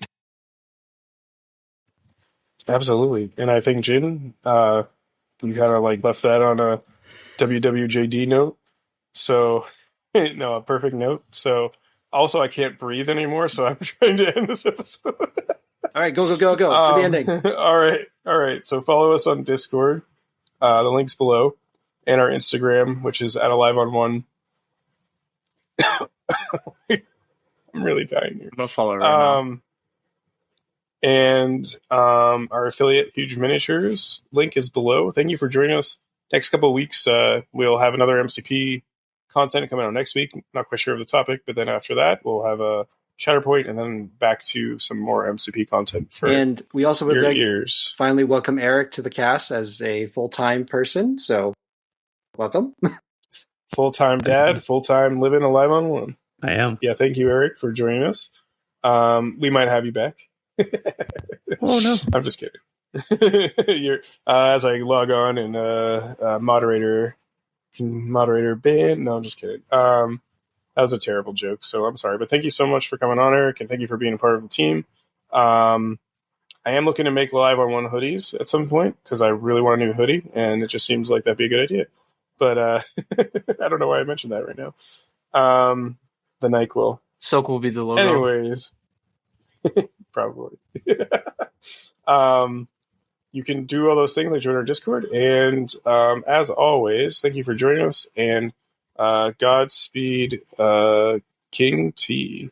Absolutely. And I think, Jin, you kind of like left that on a WWJD note. So, no, a perfect note. So, also, I can't breathe anymore, so I'm trying to end this episode. All right, go to the ending. All right. So, follow us on Discord. The link's below. And our Instagram, which is @AliveOn1. I'm really dying here. I'm gonna follow right now. And our affiliate, Huge Miniatures, link is below. Thank you for joining us. Next couple of weeks, we'll have another MCP content coming out next week. Not quite sure of the topic, but then after that, we'll have a Shatterpoint and then back to some more MCP content for and we also would like ears. Finally welcome Eric to the cast as a full-time person. So, welcome. Full-time dad, full-time living alive on one. I am. Yeah, thank you, Eric, for joining us. We might have you back. Oh no, I'm just kidding. You're as I log on and moderator ban. No, I'm just kidding. That was a terrible joke, so I'm sorry. But thank you so much for coming on, Eric, and thank you for being a part of the team. I am looking to make Live on One hoodies at some point because I really want a new hoodie, and it just seems like that'd be a good idea. But I don't know why I mentioned that right now. The NyQuil. Silk will be the logo. Anyways. Probably. You can do all those things like join our Discord. And as always, thank you for joining us. And Godspeed, King T.